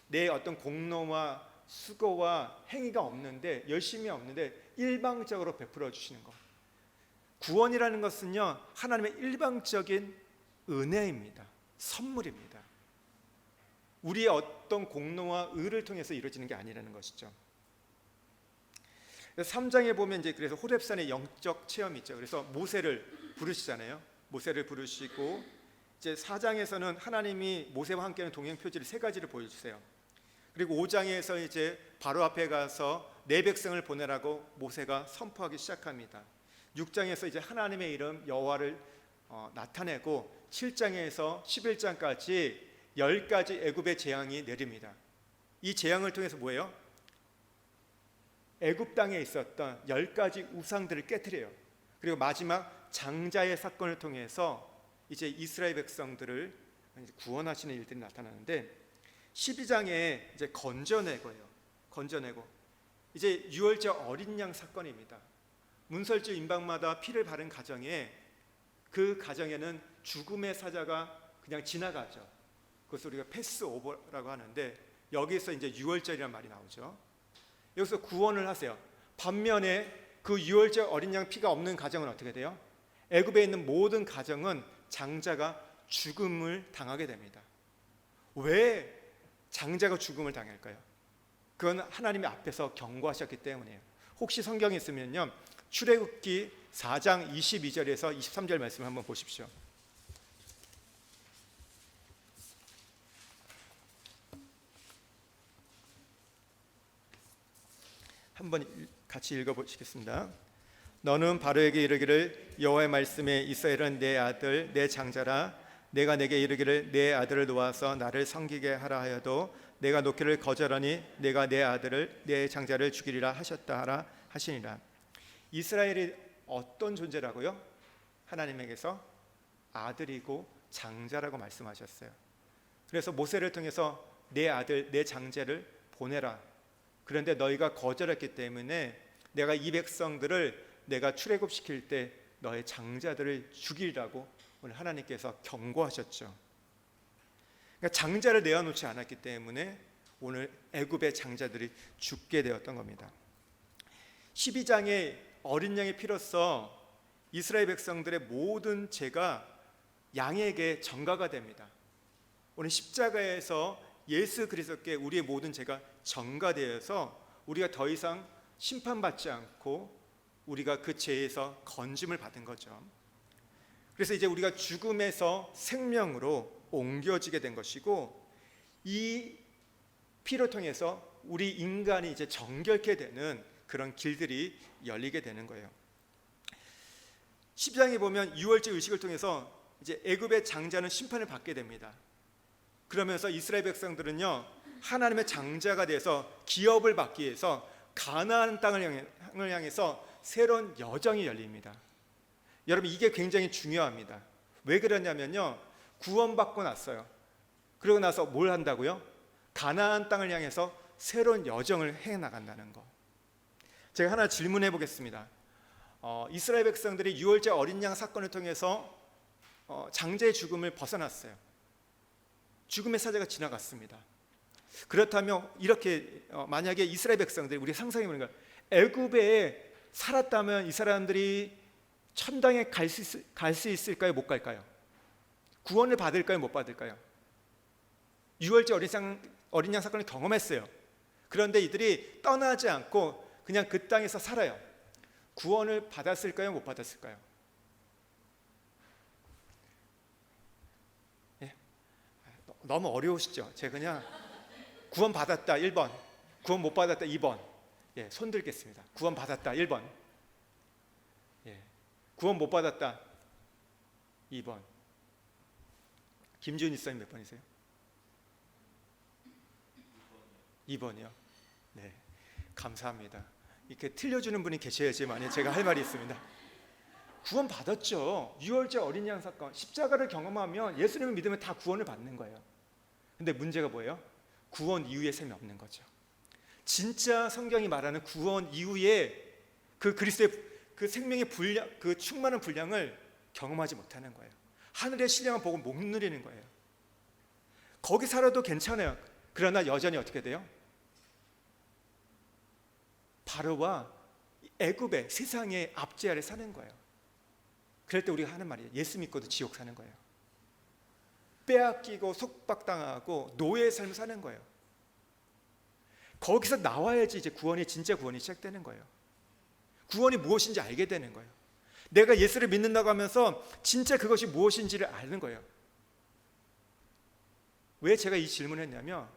내 어떤 공로와 수고와 행위가 없는데, 열심이 없는데 일방적으로 베풀어 주시는 것. 구원이라는 것은요, 하나님의 일방적인 은혜입니다. 선물입니다. 우리의 어떤 공로와 의를 통해서 이루어지는 게 아니라는 것이죠. 3장에 보면 이제 그래서 호렙산의 영적 체험이 있죠. 그래서 모세를 부르시잖아요. 모세를 부르시고 이제 4장에서는 하나님이 모세와 함께하는 동행 표지를 3가지를 보여주세요. 그리고 5장에서 이제 바로 앞에 가서 내 백성을 보내라고 모세가 선포하기 시작합니다. 6장에서 이제 하나님의 이름 여호와를 나타내고 7장에서 11장까지 10가지 애굽의 재앙이 내립니다. 이 재앙을 통해서 뭐예요? 애굽 땅에 있었던 10가지 우상들을 깨트려요. 그리고 마지막 장자의 사건을 통해서 이제 이스라엘 백성들을 구원하시는 일들이 나타나는데 12장에 이제 건져내고 이제 유월절 어린 양 사건입니다. 문설주 임박마다 피를 바른 가정에 그 가정에는 죽음의 사자가 그냥 지나가죠. 그것을 우리가 패스오버라고 하는데 여기서 이제 유월절이라는 말이 나오죠. 여기서 구원을 하세요. 반면에 그 유월절 어린 양 피가 없는 가정은 어떻게 돼요? 애굽에 있는 모든 가정은 장자가 죽음을 당하게 됩니다. 왜 장자가 죽음을 당할까요? 그건 하나님이 앞에서 경고하셨기 때문이에요. 혹시 성경에 있으면요, 출애굽기 4장 22절에서 23절 말씀 한번 보십시오. 한번 같이 읽어보시겠습니다. 너는 바로에게 이르기를 여호와의 말씀에 이스라엘은 내 아들 내 장자라. 내가 내게 이르기를 내 아들을 놓아서 나를 섬기게 하라 하여도 내가 놓기를 거절하니 내가 내 아들을 내 장자를 죽이리라 하셨다 하라 하시니라. 이스라엘이 어떤 존재라고요? 하나님에게서 아들이고 장자라고 말씀하셨어요. 그래서 모세를 통해서 내 아들 내 장자를 보내라. 그런데 너희가 거절했기 때문에 내가 이 백성들을 내가 출애굽시킬 때 너의 장자들을 죽이라고 오늘 하나님께서 경고하셨죠. 그러니까 장자를 내어놓지 않았기 때문에 오늘 애굽의 장자들이 죽게 되었던 겁니다. 12장의 어린 양의 피로써 이스라엘 백성들의 모든 죄가 양에게 전가가 됩니다. 오늘 십자가에서 예수 그리스도께 우리의 모든 죄가 전가되어서 우리가 더 이상 심판받지 않고 우리가 그 죄에서 건짐을 받은 거죠. 그래서 이제 우리가 죽음에서 생명으로 옮겨지게 된 것이고, 이 피를 통해서 우리 인간이 이제 정결케 되는 그런 길들이 열리게 되는 거예요. 10장에 보면 유월절 의식을 통해서 이제 애굽의 장자는 심판을 받게 됩니다. 그러면서 이스라엘 백성들은요, 하나님의 장자가 돼서 기업을 받기 위해서 가나안 땅을 향해서 새로운 여정이 열립니다. 여러분, 이게 굉장히 중요합니다. 왜 그러냐면요, 구원받고 났어요. 그러고 나서 뭘 한다고요? 가나안 땅을 향해서 새로운 여정을 해 나간다는 거. 제가 하나 질문해 보겠습니다. 이스라엘 백성들이 유월절 어린 양 사건을 통해서 장자의 죽음을 벗어났어요. 죽음의 사자가 지나갔습니다. 그렇다면 이렇게 만약에 이스라엘 백성들이, 우리 상상해 보는 거예요. 애굽에 살았다면 이 사람들이 천당에 갈 수 있을까요? 못 갈까요? 구원을 받을까요? 못 받을까요? 유월절 어린 양 사건을 경험했어요. 그런데 이들이 떠나지 않고 그냥 그 땅에서 살아요. 구원을 받았을까요? 못 받았을까요? 예? 너무 어려우시죠? 제가 그냥 구원 받았다 1번, 구원 못 받았다 2번. 예, 손 들겠습니다. 구원 받았다 1번. 예, 구원 못 받았다 2번. 김지훈 이사님 몇 번이세요? 2번이요. 네, 감사합니다. 이렇게 틀려주는 분이 계셔야지만 제가 할 말이 있습니다. 구원 받았죠. 유월절 어린 양 사건, 십자가를 경험하면, 예수님을 믿으면 다 구원을 받는 거예요. 근데 문제가 뭐예요? 구원 이후의 삶이 없는 거죠. 진짜 성경이 말하는 구원 이후에 그 그리스도의 그 생명의 분량, 그 충만한 분량을 경험하지 못하는 거예요. 하늘의 신령한 복을 못 누리는 거예요. 거기 살아도 괜찮아요. 그러나 여전히 어떻게 돼요? 바로와 애굽의 세상의 압제 아래 사는 거예요. 그럴 때 우리가 하는 말이에요. 예수 믿고도 지옥 사는 거예요. 빼앗기고 속박당하고 노예의 삶을 사는 거예요. 거기서 나와야지 이제 구원이, 진짜 구원이 시작되는 거예요. 구원이 무엇인지 알게 되는 거예요. 내가 예수를 믿는다고 하면서 진짜 그것이 무엇인지를 아는 거예요. 왜 제가 이 질문을 했냐면,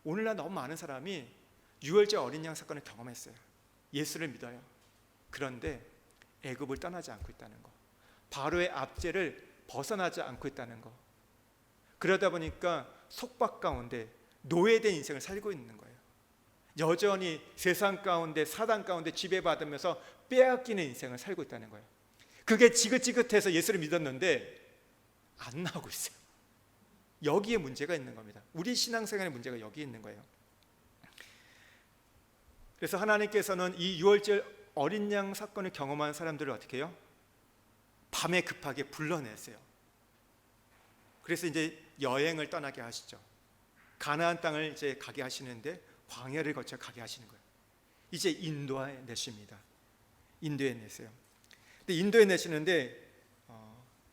오늘날 너무 많은 사람이 유월절 어린 양 사건을 경험했어요. 예수를 믿어요. 그런데 애굽을 떠나지 않고 있다는 거, 바로의 압제를 벗어나지 않고 있다는 거, 그러다 보니까 속박 가운데 노예된 인생을 살고 있는 거예요. 여전히 세상 가운데 사단 가운데 지배받으면서 빼앗기는 인생을 살고 있다는 거예요. 그게 지긋지긋해서 예수를 믿었는데 안 나오고 있어요. 여기에 문제가 있는 겁니다. 우리 신앙생활의 문제가 여기 있는 거예요. 그래서 하나님께서는 이 유월절 어린 양 사건을 경험한 사람들을 어떻게 해요? 밤에 급하게 불러내세요. 그래서 이제 여행을 떠나게 하시죠. 가나안 땅을 이제 가게 하시는데 광야를 거쳐 가게 하시는 거예요. 이제 인도에 내십니다. 인도에 내세요. 근데 인도에 내시는데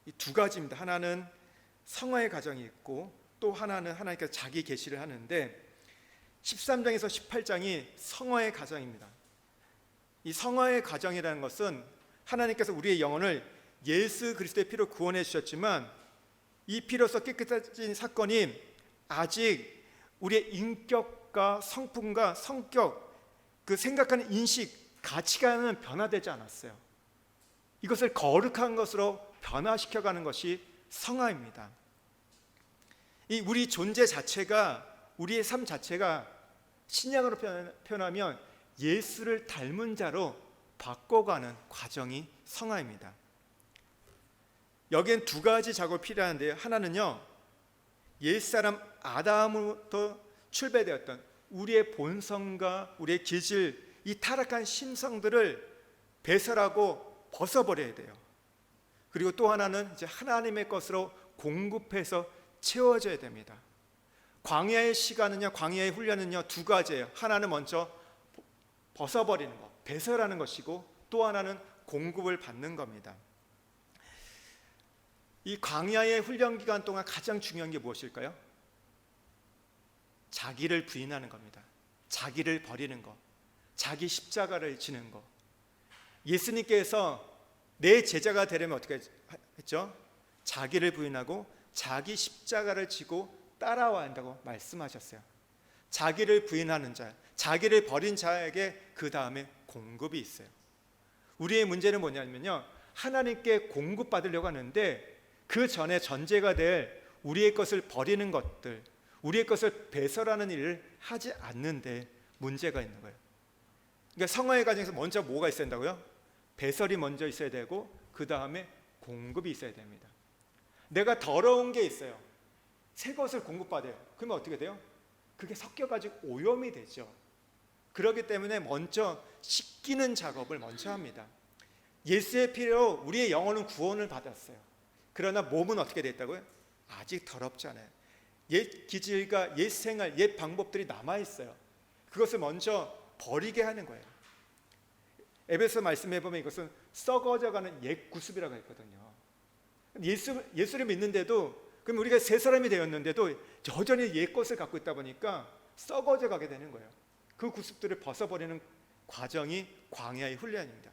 이 두 가지입니다. 하나는 성화의 과정이 있고 또 하나는 하나님께서 자기 계시를 하는데 13장에서 18장이 성화의 과정입니다. 이 성화의 과정이라는 것은 하나님께서 우리의 영혼을 예수 그리스도의 피로 구원해 주셨지만 이 피로서 깨끗해진 사건이 아직 우리의 인격과 성품과 성격, 그 생각하는 인식, 가치관은 변화되지 않았어요. 이것을 거룩한 것으로 변화시켜가는 것이 성화입니다. 이 우리 존재 자체가, 우리의 삶 자체가 신약으로 표현하면 예수를 닮은 자로 바꿔가는 과정이 성화입니다. 여기엔 두 가지 작업이 필요한데요. 하나는요, 옛사람 아담으로부터 출배되었던 우리의 본성과 우리의 기질, 이 타락한 심성들을 배설하고 벗어버려야 돼요. 그리고 또 하나는 이제 하나님의 것으로 공급해서 채워져야 됩니다. 광야의 시간은요, 광야의 훈련은요 두 가지예요. 하나는 먼저 벗어버리는 것, 배설하는 것이고 또 하나는 공급을 받는 겁니다. 이 광야의 훈련 기간 동안 가장 중요한 게 무엇일까요? 자기를 부인하는 겁니다. 자기를 버리는 것, 자기 십자가를 지는 것. 예수님께서 내 제자가 되려면 어떻게 했죠? 자기를 부인하고 자기 십자가를 지고 따라와야 한다고 말씀하셨어요. 자기를 부인하는 자, 자기를 버린 자에게 그 다음에 공급이 있어요. 우리의 문제는 뭐냐면요, 하나님께 공급받으려고 하는데 그 전에 전제가 될 우리의 것을 버리는 것들, 우리의 것을 배설하는 일을 하지 않는데 문제가 있는 거예요. 그러니까 성화의 과정에서 먼저 뭐가 있어야 된다고요? 배설이 먼저 있어야 되고 그 다음에 공급이 있어야 됩니다. 내가 더러운 게 있어요. 새 것을 공급받아요. 그러면 어떻게 돼요? 그게 섞여가지고 오염이 되죠. 그렇기 때문에 먼저 씻기는 작업을 먼저 합니다. 예수의 피로 우리의 영혼은 구원을 받았어요. 그러나 몸은 어떻게 됐다고요? 아직 더럽지 않아요. 옛 기질과 옛 생활, 옛 방법들이 남아있어요. 그것을 먼저 버리게 하는 거예요. 에베소 말씀해 보면 이것은 썩어져가는 옛 구습이라고 했거든요. 예수를 믿는데도, 그럼 우리가 새 사람이 되었는데도 여전히 옛 것을 갖고 있다 보니까 썩어져 가게 되는 거예요. 그 구습들을 벗어버리는 과정이 광야의 훈련입니다.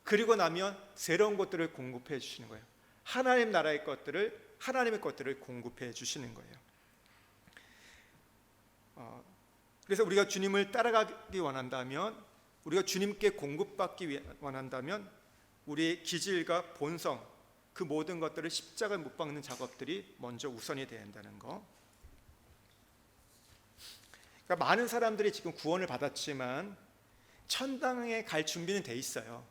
그리고 나면 새로운 것들을 공급해 주시는 거예요. 하나님 나라의 것들을, 하나님의 것들을 공급해 주시는 거예요. 그래서 우리가 주님을 따라가기 원한다면, 우리가 주님께 공급받기 원한다면 우리의 기질과 본성, 그 모든 것들을 십자가에 못 박는 작업들이 먼저 우선이 돼야 한다는 거. 그러니까 많은 사람들이 지금 구원을 받았지만 천당에 갈 준비는 돼 있어요.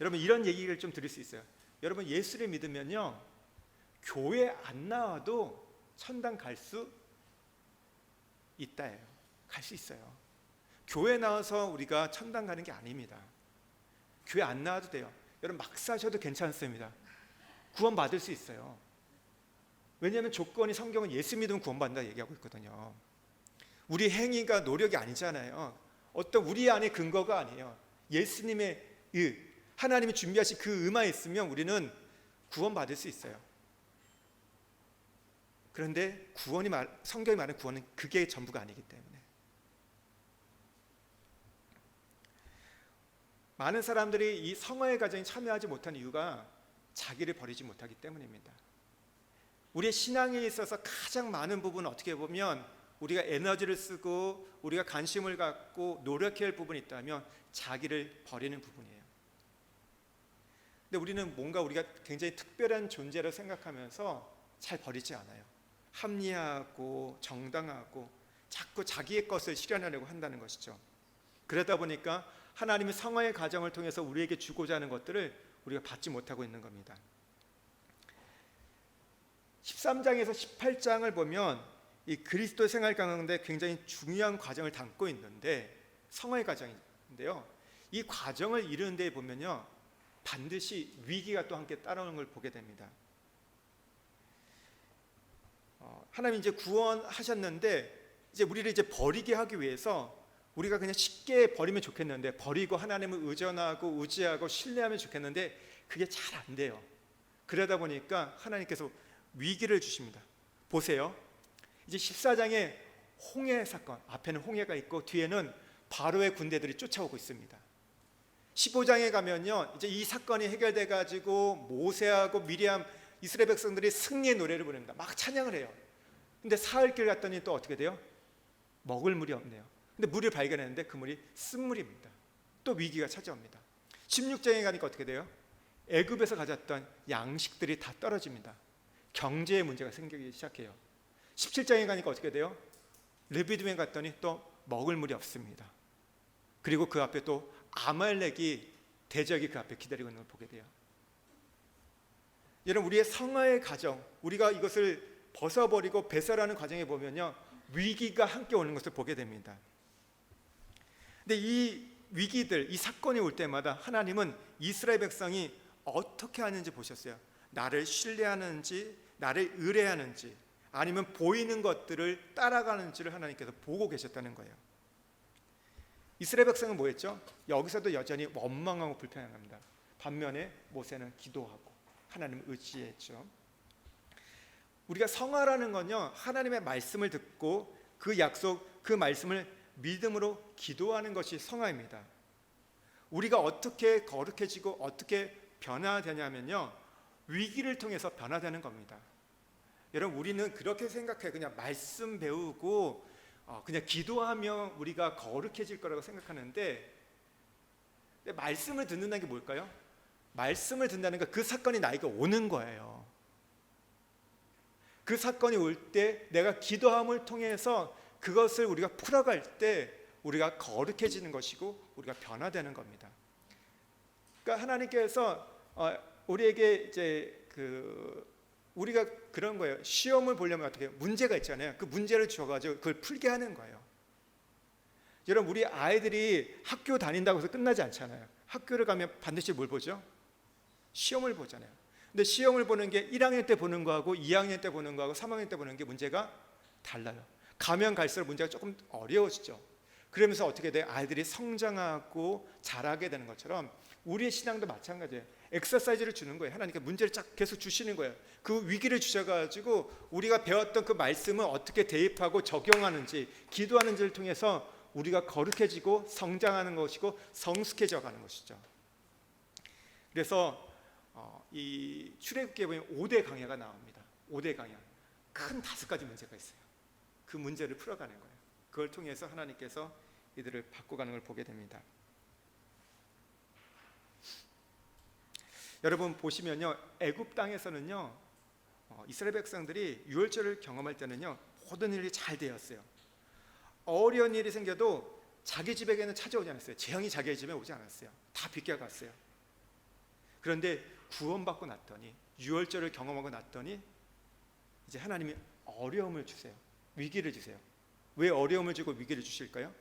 여러분, 이런 얘기를 좀 들을 수 있어요. 여러분, 예수를 믿으면요, 교회 안 나와도 천당 갈 수 있다예요. 갈 수 있어요. 교회 나와서 우리가 천당 가는 게 아닙니다. 교회 안 나와도 돼요. 여러분, 막 사셔도 괜찮습니다. 구원 받을 수 있어요. 왜냐하면 조건이, 성경은 예수 믿으면 구원받는다 얘기하고 있거든요. 우리 행위가 노력이 아니잖아요. 어떤 우리 안에 근거가 아니에요. 예수님의 하나님이 준비하신 그 의만 있으면 우리는 구원받을 수 있어요. 그런데 성경이 말하는 구원은 그게 전부가 아니기 때문에 많은 사람들이 이 성화의 과정에 참여하지 못한 이유가 자기를 버리지 못하기 때문입니다. 우리의 신앙에 있어서 가장 많은 부분은 어떻게 보면 우리가 에너지를 쓰고 우리가 관심을 갖고 노력해야 할 부분이 있다면 자기를 버리는 부분이에요. 근데 우리는 뭔가 우리가 굉장히 특별한 존재로 생각하면서 잘 버리지 않아요. 합리하고 정당하고 자꾸 자기의 것을 실현하려고 한다는 것이죠. 그러다 보니까 하나님이 성화의 과정을 통해서 우리에게 주고자 하는 것들을 우리가 받지 못하고 있는 겁니다. 13장에서 18장을 보면 이 그리스도 생활 가운데 굉장히 중요한 과정을 담고 있는데, 성화의 과정인데요, 이 과정을 이루는 데 보면요 반드시 위기가 또 함께 따라오는 걸 보게 됩니다. 하나님 이제 구원하셨는데 이제 우리를 이제 버리게 하기 위해서 우리가 그냥 쉽게 버리면 좋겠는데, 버리고 하나님을 의존하고 의지하고 신뢰하면 좋겠는데 그게 잘 안 돼요. 그러다 보니까 하나님께서 위기를 주십니다. 보세요. 이제 14장에 홍해 사건, 앞에는 홍해가 있고 뒤에는 바로의 군대들이 쫓아오고 있습니다. 15장에 가면요 이제 이 사건이 해결돼 가지고 모세하고 미리암, 이스라엘 백성들이 승리의 노래를 부릅니다. 막 찬양을 해요. 근데 사흘길 갔더니 또 어떻게 돼요? 먹을 물이 없네요. 근데 물을 발견했는데 그 물이 쓴물입니다. 또 위기가 찾아옵니다. 16장에 가니까 어떻게 돼요? 애굽에서 가졌던 양식들이 다 떨어집니다. 경제의 문제가 생기기 시작해요. 17장에 가니까 어떻게 돼요? 르비딤에 갔더니 또 먹을 물이 없습니다. 그리고 그 앞에 또 아말렉이, 대적이 그 앞에 기다리고 있는 걸 보게 돼요. 여러분, 우리의 성화의 과정, 우리가 이것을 벗어버리고 배설하는 과정에 보면요 위기가 함께 오는 것을 보게 됩니다. 근데 이 위기들, 이 사건이 올 때마다 하나님은 이스라엘 백성이 어떻게 하는지 보셨어요. 나를 신뢰하는지, 나를 의뢰하는지, 아니면 보이는 것들을 따라가는지를 하나님께서 보고 계셨다는 거예요. 이스라엘 백성은 뭐였죠? 여기서도 여전히 원망하고 불평합니다. 반면에 모세는 기도하고 하나님을 의지했죠. 우리가 성화라는 건요 하나님의 말씀을 듣고 그 약속, 그 말씀을 믿음으로 기도하는 것이 성화입니다. 우리가 어떻게 거룩해지고 어떻게 변화되냐면요 위기를 통해서 변화되는 겁니다. 여러분, 우리는 그렇게 생각해요. 그냥 말씀 배우고 그냥 기도하면 우리가 거룩해질 거라고 생각하는데, 말씀을 듣는다는 게 뭘까요? 말씀을 듣는다는 건 그 사건이 나에게 오는 거예요. 그 사건이 올 때 내가 기도함을 통해서 그것을 우리가 풀어갈 때 우리가 거룩해지는 것이고 우리가 변화되는 겁니다. 그러니까 하나님께서 우리에게 이제 우리가 그런 거예요. 시험을 보려면 어떻게 해요? 문제가 있잖아요. 그 문제를 주어가지고 그걸 풀게 하는 거예요. 여러분, 우리 아이들이 학교 다닌다고 해서 끝나지 않잖아요. 학교를 가면 반드시 뭘 보죠? 시험을 보잖아요. 근데 시험을 보는 게 1학년 때 보는 거하고 2학년 때 보는 거하고 3학년 때 보는 게 문제가 달라요. 가면 갈수록 문제가 조금 어려워지죠. 그러면서 어떻게 돼요? 아이들이 성장하고 자라게 되는 것처럼 우리의 신앙도 마찬가지예요. 엑서사이즈를 주는 거예요. 하나님께 문제를 쫙 계속 주시는 거예요. 그 위기를 주셔가지고 우리가 배웠던 그 말씀을 어떻게 대입하고 적용하는지, 기도하는지를 통해서 우리가 거룩해지고 성장하는 것이고 성숙해져 가는 것이죠. 그래서 이 출애굽기에 보면 5대 강야가 나옵니다. 5대 강야, 큰 5가지 문제가 있어요. 그 문제를 풀어가는 거예요. 그걸 통해서 하나님께서 이들을 바꿔가는 걸 보게 됩니다. 여러분 보시면요, 애굽 땅에서는요 이스라엘 백성들이 유월절을 경험할 때는요 모든 일이 잘 되었어요. 어려운 일이 생겨도 자기 집에게는 찾아오지 않았어요. 재앙이 자기 집에 오지 않았어요. 다 비껴갔어요. 그런데 구원받고 났더니, 유월절을 경험하고 났더니 이제 하나님이 어려움을 주세요. 위기를 주세요. 왜 어려움을 주고 위기를 주실까요?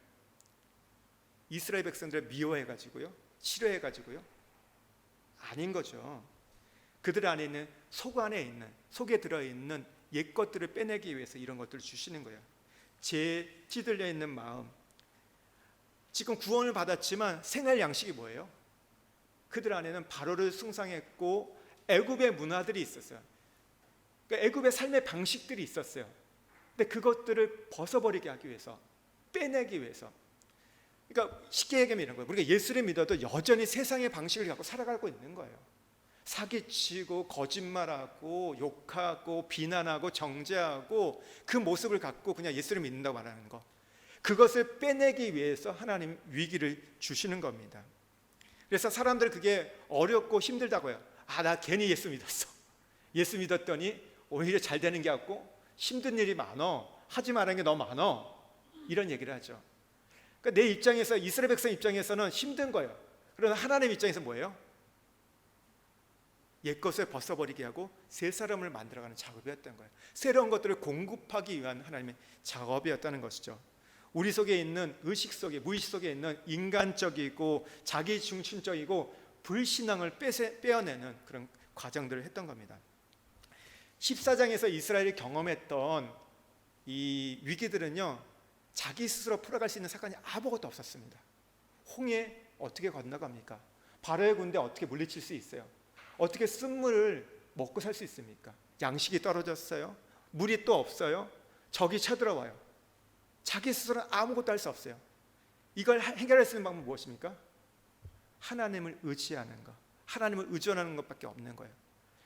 이스라엘 백성들을 미워해가지고요? 싫어해가지고요? 아닌 거죠. 그들 안에 있는, 속에 들어있는 옛 것들을 빼내기 위해서 이런 것들을 주시는 거예요. 죄에 찌들려 있는 마음, 지금 구원을 받았지만 생활 양식이 뭐예요? 그들 안에는 바로를 숭상했고 애굽의 문화들이 있었어요. 그러니까 애굽의 삶의 방식들이 있었어요. 근데 그것들을 벗어버리게 하기 위해서, 빼내기 위해서, 그러니까 쉽게 얘기하면 이런 거예요. 우리가 예수를 믿어도 여전히 세상의 방식을 갖고 살아가고 있는 거예요. 사기치고 거짓말하고 욕하고 비난하고 정죄하고 그 모습을 갖고 그냥 예수를 믿는다고 말하는 거, 그것을 빼내기 위해서 하나님 위기를 주시는 겁니다. 그래서 사람들 그게 어렵고 힘들다고 해요. 나 괜히 예수 믿었어. 예수 믿었더니 오히려 잘 되는 게 없고 힘든 일이 많어. 하지 말라는 게 너무 많어. 이런 얘기를 하죠. 그러니까 내 입장에서, 이스라엘 백성 입장에서는 힘든 거예요. 그러나 하나님 입장에서 뭐예요? 옛것을 벗어버리게 하고 새 사람을 만들어가는 작업이었던 거예요. 새로운 것들을 공급하기 위한 하나님의 작업이었다는 것이죠. 우리 속에 있는 의식 속에, 무의식 속에 있는 인간적이고 자기 중심적이고 불신앙을 빼어내는 그런 과정들을 했던 겁니다. 14장에서 이스라엘이 경험했던 이 위기들은요, 자기 스스로 풀어갈 수 있는 사건이 아무것도 없었습니다. 홍해 어떻게 건너갑니까? 바로의 군대 어떻게 물리칠 수 있어요? 어떻게 쓴물을 먹고 살 수 있습니까? 양식이 떨어졌어요. 물이 또 없어요. 적이 쳐들어와요. 자기 스스로는 아무것도 할 수 없어요. 이걸 해결할 수 있는 방법은 무엇입니까? 하나님을 의지하는 것, 하나님을 의존하는 것밖에 없는 거예요.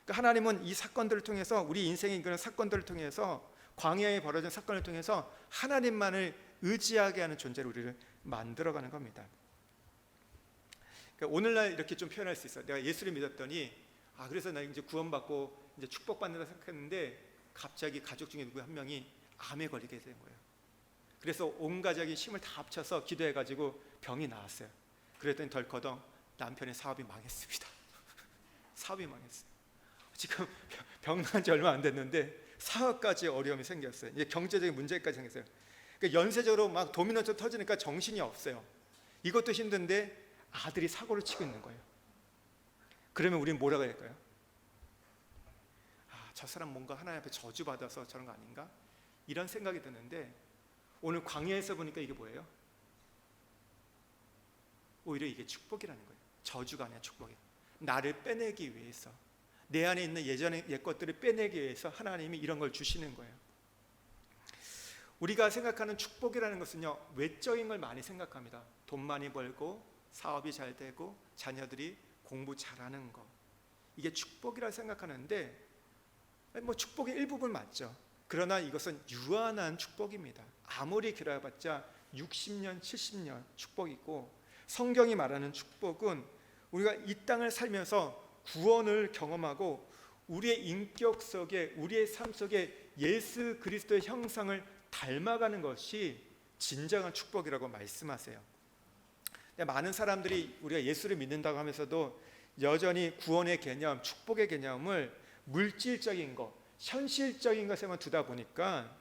그러니까 하나님은 이 사건들을 통해서, 우리 인생의 그런 사건들을 통해서, 광야에 벌어진 사건을 통해서 하나님만을 의지하게 하는 존재로 우리를 만들어가는 겁니다. 그러니까 오늘날 이렇게 좀 표현할 수 있어요. 내가 예수를 믿었더니 그래서 나 이제 구원받고 이제 축복받는다 생각했는데 갑자기 가족 중에 누구 한 명이 암에 걸리게 된 거예요. 그래서 온 가족이 힘을 다 합쳐서 기도해가지고 병이 나았어요. 그랬더니 덜커덩 남편의 사업이 망했습니다. 사업이 망했어요. 지금 병 난 지 얼마 안 됐는데 사업까지 어려움이 생겼어요. 이제 경제적인 문제까지 생겼어요. 그러니까 연쇄적으로 막 도미노처럼 터지니까 정신이 없어요. 이것도 힘든데 아들이 사고를 치고 있는 거예요. 그러면 우리는 뭐라고 해야 할까요? 저 사람 뭔가 하나님 앞에 저주받아서 저런 거 아닌가? 이런 생각이 드는데 오늘 광야에서 보니까 이게 뭐예요? 오히려 이게 축복이라는 거예요. 저주가 아니라 축복이에요. 나를 빼내기 위해서, 내 안에 있는 예전의 옛것들을 빼내기 위해서 하나님이 이런 걸 주시는 거예요. 우리가 생각하는 축복이라는 것은요, 외적인 걸 많이 생각합니다. 돈 많이 벌고 사업이 잘 되고 자녀들이 공부 잘하는 거, 이게 축복이라 생각하는데 뭐 축복의 일부분 맞죠. 그러나 이것은 유한한 축복입니다. 아무리 길어봤자 60년, 70년 축복이고, 성경이 말하는 축복은 우리가 이 땅을 살면서 구원을 경험하고 우리의 인격 속에, 우리의 삶 속에 예수 그리스도의 형상을 닮아가는 것이 진정한 축복이라고 말씀하세요. 많은 사람들이 우리가 예수를 믿는다고 하면서도 여전히 구원의 개념, 축복의 개념을 물질적인 것, 현실적인 것에만 두다 보니까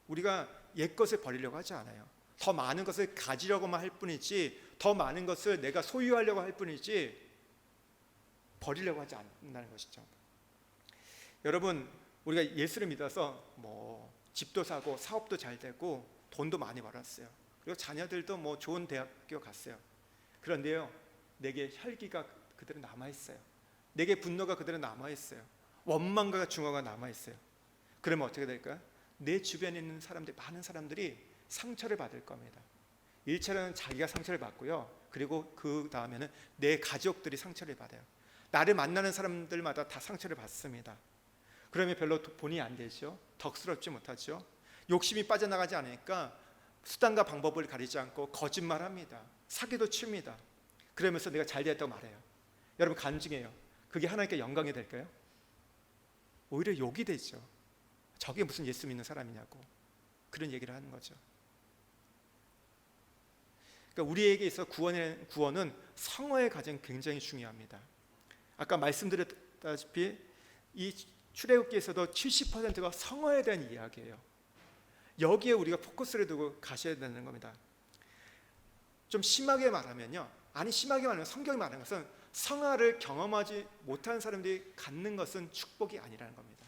우리가 옛것을 버리려고 하지 않아요. 더 많은 것을 가지려고만 할 뿐이지, 더 많은 것을 내가 소유하려고 할 뿐이지 버리려고 하지 않는다는 것이죠. 여러분, 우리가 예수를 믿어서 뭐 집도 사고 사업도 잘 되고 돈도 많이 벌었어요. 그리고 자녀들도 뭐 좋은 대학교 갔어요. 그런데요, 내게 혈기가 그대로 남아있어요. 내게 분노가 그대로 남아있어요. 원망과 증오가 남아있어요. 그러면 어떻게 될까요? 내 주변에 있는 사람들, 많은 사람들이 상처를 받을 겁니다. 1차로는 자기가 상처를 받고요, 그리고 그 다음에는 내 가족들이 상처를 받아요. 나를 만나는 사람들마다 다 상처를 받습니다. 그러면 별로 본의 안 되죠. 덕스럽지 못하죠. 욕심이 빠져나가지 않으니까 수단과 방법을 가리지 않고 거짓말합니다. 사기도 칩니다. 그러면서 내가 잘 되었다고 말해요. 여러분, 간증해요. 그게 하나님께 영광이 될까요? 오히려 욕이 되죠. 저게 무슨 예수 믿는 사람이냐고 그런 얘기를 하는 거죠. 그러니까 우리에게 있어 구원은 성화의 과정이 굉장히 중요합니다. 아까 말씀드렸다시피 이 출애굽기에서도 70%가 성화에 대한 이야기예요. 여기에 우리가 포커스를 두고 가셔야 되는 겁니다. 좀 심하게 말하면요, 심하게 말하면 성경이 말하는 것은 성화를 경험하지 못한 사람들이 갖는 것은 축복이 아니라는 겁니다.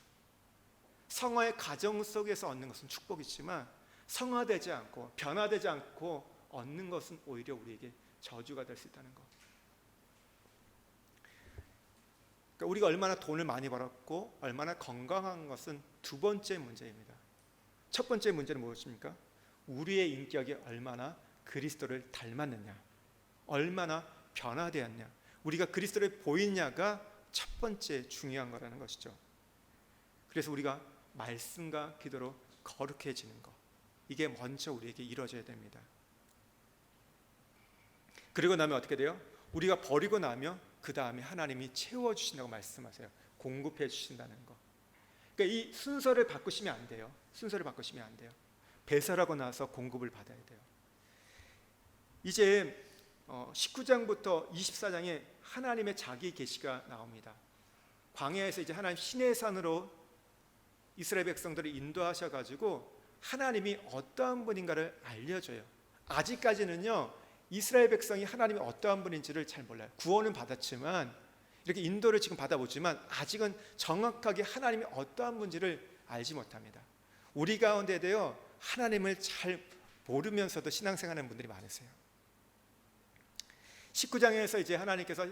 성화의 과정 속에서 얻는 것은 축복이지만 성화되지 않고 변화되지 않고 얻는 것은 오히려 우리에게 저주가 될 수 있다는 것. 그러니까 우리가 얼마나 돈을 많이 벌었고 얼마나 건강한 것은 두 번째 문제입니다. 첫 번째 문제는 무엇입니까? 우리의 인격이 얼마나 그리스도를 닮았느냐, 얼마나 변화되었냐, 우리가 그리스도를 보이냐가 첫 번째 중요한 거라는 것이죠. 그래서 우리가 말씀과 기도로 거룩해지는 것, 이게 먼저 우리에게 이루어져야 됩니다. 그리고 나면 어떻게 돼요? 우리가 버리고 나면 그 다음에 하나님이 채워주신다고 말씀하세요. 공급해 주신다는 거. 그러니까 이 순서를 바꾸시면 안 돼요. 순서를 바꾸시면 안 돼요. 배설하고 나서 공급을 받아야 돼요. 이제 19장부터 24장에 하나님의 자기 계시가 나옵니다. 광야에서 이제 하나님 시내산으로 이스라엘 백성들을 인도하셔가지고 하나님이 어떠한 분인가를 알려줘요. 아직까지는요, 이스라엘 백성이 하나님이 어떠한 분인지를 잘 몰라요. 구원은 받았지만, 이렇게 인도를 지금 받아보지만 아직은 정확하게 하나님이 어떠한 분인지를 알지 못합니다. 우리 가운데도요, 하나님을 잘 모르면서도 신앙생활하는 분들이 많으세요. 19장에서 이제 하나님께서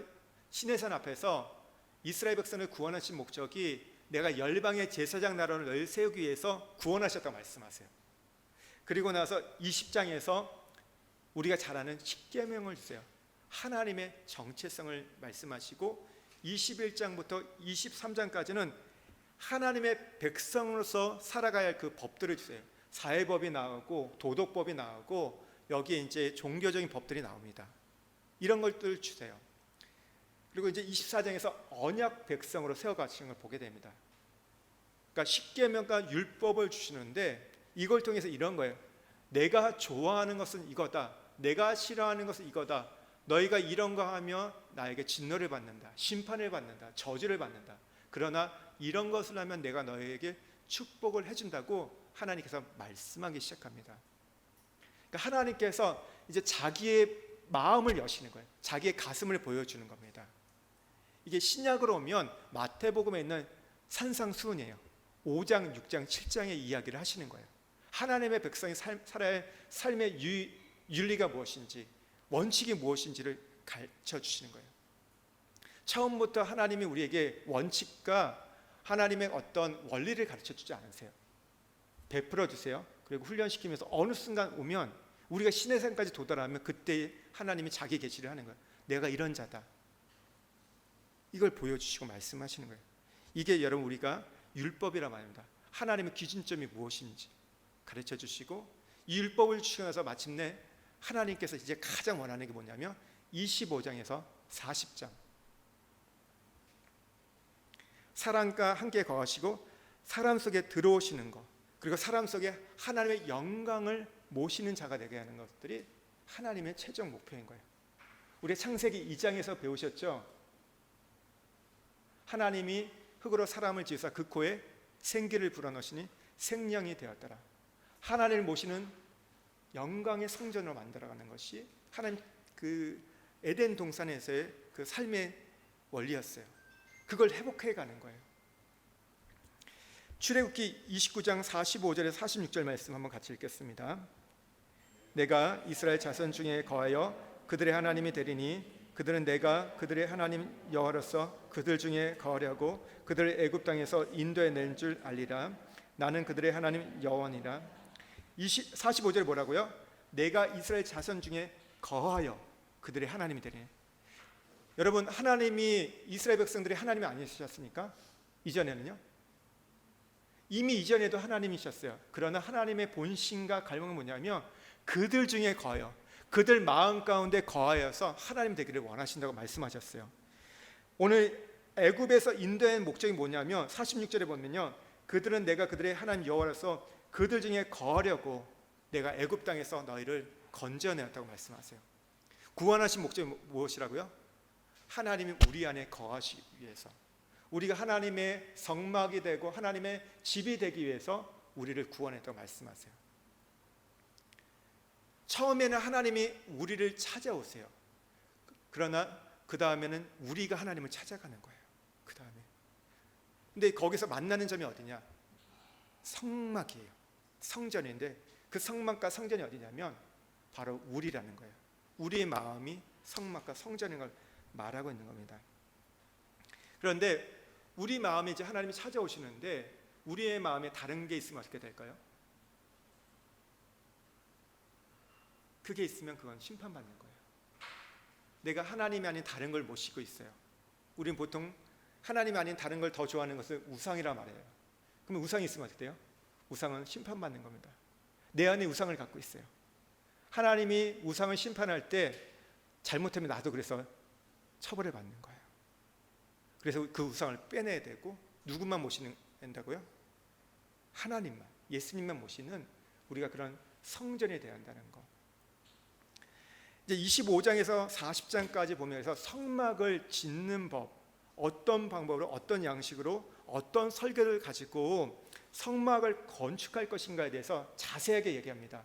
시내산 앞에서 이스라엘 백성을 구원하신 목적이 내가 열방의 제사장 나라를 너희를 세우기 위해서 구원하셨다고 말씀하세요. 그리고 나서 20장에서 우리가 잘 아는 십계명을 주세요. 하나님의 정체성을 말씀하시고 21장부터 23장까지는 하나님의 백성으로서 살아가야 할 그 법들을 주세요. 사회법이 나오고 도덕법이 나오고 여기에 이제 종교적인 법들이 나옵니다. 이런 것들을 주세요. 그리고 이제 24장에서 언약 백성으로 세워가시는 걸 보게 됩니다. 그러니까 십계명과 율법을 주시는데 이걸 통해서 이런 거예요. 내가 좋아하는 것은 이거다. 내가 싫어하는 것은 이거다. 너희가 이런 거 하면 나에게 진노를 받는다. 심판을 받는다. 저주를 받는다. 그러나 이런 것을 하면 내가 너희에게 축복을 해준다고 하나님께서 말씀하기 시작합니다. 그러니까 하나님께서 이제 자기의 마음을 여시는 거예요. 자기의 가슴을 보여주는 겁니다. 이게 신약으로 오면 마태복음에 있는 산상수훈이에요. 5장, 6장, 7장의 이야기를 하시는 거예요. 하나님의 백성이 살아야 할 삶의 윤리가 무엇인지, 원칙이 무엇인지를 가르쳐 주시는 거예요. 처음부터 하나님이 우리에게 원칙과 하나님의 어떤 원리를 가르쳐 주지 않으세요. 베풀어 주세요. 그리고 훈련시키면서 어느 순간 오면 우리가 신의 산까지 도달하면 그때 하나님이 자기 계시를 하는 거예요. 내가 이런 자다. 이걸 보여주시고 말씀하시는 거예요. 이게 여러분 우리가 율법이라 말합니다. 하나님의 기준점이 무엇인지 가르쳐 주시고 이 율법을 주시고 나서 마침내 하나님께서 이제 가장 원하는 게 뭐냐면 25장에서 40장 사람과 함께 거하시고 사람 속에 들어오시는 것, 그리고 사람 속에 하나님의 영광을 모시는 자가 되게 하는 것들이 하나님의 최종 목표인 거예요. 우리 창세기 2장에서 배우셨죠? 하나님이 흙으로 사람을 지으사 그 코에 생기를 불어넣으시니 생명이 되었더라. 하나님을 모시는 영광의 성전으로 만들어가는 것이 하나님 그 에덴 동산에서의 그 삶의 원리였어요. 그걸 회복해가는 거예요. 출애굽기 29장 45절에서 46절 말씀 한번 같이 읽겠습니다. 내가 이스라엘 자손 중에 거하여 그들의 하나님이 되리니 그들은 내가 그들의 하나님 여호와로서 그들 중에 거하려고 그들을 애굽 땅에서 인도해 낸 줄 알리라. 나는 그들의 하나님 여호와니라. 45절에 뭐라고요? 내가 이스라엘 자손 중에 거하여 그들의 하나님이 되리니. 여러분, 하나님이 이스라엘 백성들이 하나님이 아니셨습니까? 이전에는요? 이미 이전에도 하나님이셨어요. 그러나 하나님의 본심과 갈망은 뭐냐면 그들 중에 거하여, 그들 마음 가운데 거하여서 하나님 되기를 원하신다고 말씀하셨어요. 오늘 애굽에서 인도한 목적이 뭐냐면 46절에 보면요, 그들은 내가 그들의 하나님 여호와로서 그들 중에 거하려고 내가 애굽 땅에서 너희를 건져내었다고 말씀하세요. 구원하신 목적이 무엇이라고요? 하나님이 우리 안에 거하시기 위해서, 우리가 하나님의 성막이 되고 하나님의 집이 되기 위해서 우리를 구원했다고 말씀하세요. 처음에는 하나님이 우리를 찾아오세요. 그러나 그 다음에는 우리가 하나님을 찾아가는 거예요. 그 다음에. 근데 거기서 만나는 점이 어디냐? 성막이에요. 성전인데 그 성막과 성전이 어디냐면 바로 우리라는 거예요. 우리의 마음이 성막과 성전인 걸 말하고 있는 겁니다. 그런데 우리 마음에 이제 하나님이 찾아오시는데 우리의 마음에 다른 게 있으면 어떻게 될까요? 그게 있으면 그건 심판받는 거예요. 내가 하나님이 아닌 다른 걸 모시고 있어요. 우리는 보통 하나님이 아닌 다른 걸 더 좋아하는 것을 우상이라 말해요. 그럼 우상이 있으면 어떻게 돼요? 우상은 심판받는 겁니다. 내 안에 우상을 갖고 있어요. 하나님이 우상을 심판할 때 잘못하면 나도 그래서 처벌을 받는 거예요. 그래서 그 우상을 빼내야 되고 누구만 모시는 된다고요? 하나님만, 예수님만 모시는 우리가 그런 성전이 되어야 한다는 거. 이제 25장에서 40장까지 보면서 성막을 짓는 법, 어떤 방법으로, 어떤 양식으로, 어떤 설계를 가지고 성막을 건축할 것인가에 대해서 자세하게 얘기합니다.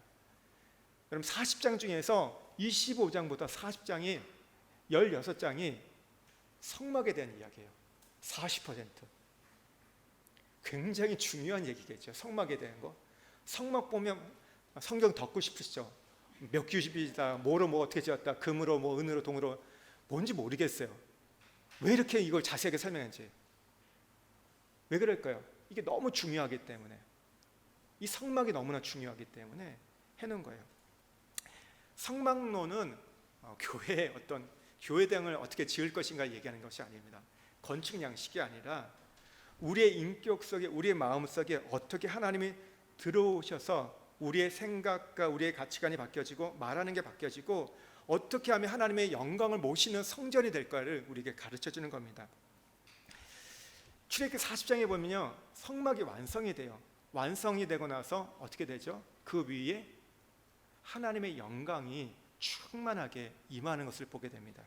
그럼 40장 중에서 25장부터 40장이 16장이 성막에 대한 이야기예요. 40%. 굉장히 중요한 얘기겠죠. 성막에 대한 거. 성막 보면 성경 덮고 싶으시죠? 몇 규빗이다, 뭐로 뭐 어떻게 지었다, 금으로 뭐 은으로 동으로, 뭔지 모르겠어요. 왜 이렇게 이걸 자세하게 설명했지? 왜 그럴까요? 이게 너무 중요하기 때문에, 이 성막이 너무나 중요하기 때문에 해놓은 거예요. 성막론은 교회의 어떤 교회당을 어떻게 지을 것인가 얘기하는 것이 아닙니다. 건축 양식이 아니라 우리의 인격 속에, 우리의 마음 속에 어떻게 하나님이 들어오셔서 우리의 생각과 우리의 가치관이 바뀌어지고 말하는 게 바뀌어지고 어떻게 하면 하나님의 영광을 모시는 성전이 될까를 우리에게 가르쳐 주는 겁니다. 출애굽기 40장에 보면요, 성막이 완성이 돼요. 완성이 되고 나서 어떻게 되죠? 그 위에 하나님의 영광이 충만하게 임하는 것을 보게 됩니다.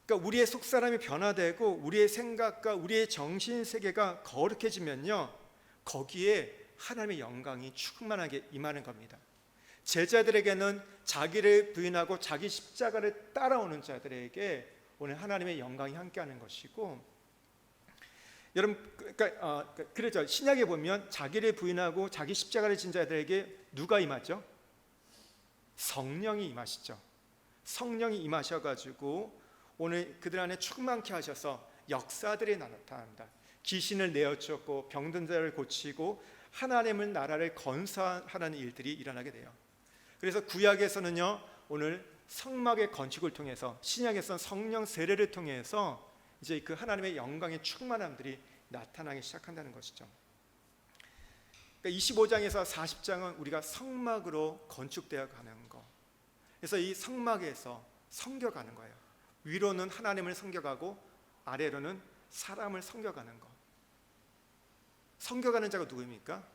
그러니까 우리의 속사람이 변화되고 우리의 생각과 우리의 정신 세계가 거룩해지면요, 거기에 하나님의 영광이 충만하게 임하는 겁니다. 제자들에게는 자기를 부인하고 자기 십자가를 따라오는 자들에게 오늘 하나님의 영광이 함께하는 것이고, 여러분, 그렇죠. 신약에 보면 자기를 부인하고 자기 십자가를 진 자들에게 누가 임하죠? 성령이 임하시죠. 성령이 임하셔가지고 오늘 그들 안에 충만케 하셔서 역사들이 나타납니다. 귀신을 내어쫓고 병든 자를 고치고 하나님의 나라를 건설하는 일들이 일어나게 돼요. 그래서 구약에서는요, 오늘 성막의 건축을 통해서, 신약에서는 성령 세례를 통해서 이제 그 하나님의 영광의 충만함들이 나타나기 시작한다는 것이죠. 그러니까 25장에서 40장은 우리가 성막으로 건축되어 가는 거. 그래서 이 성막에서 섬겨가는 거예요. 위로는 하나님을 섬겨가고 아래로는 사람을 섬겨가는 거. 섬겨가는 자가 누구입니까?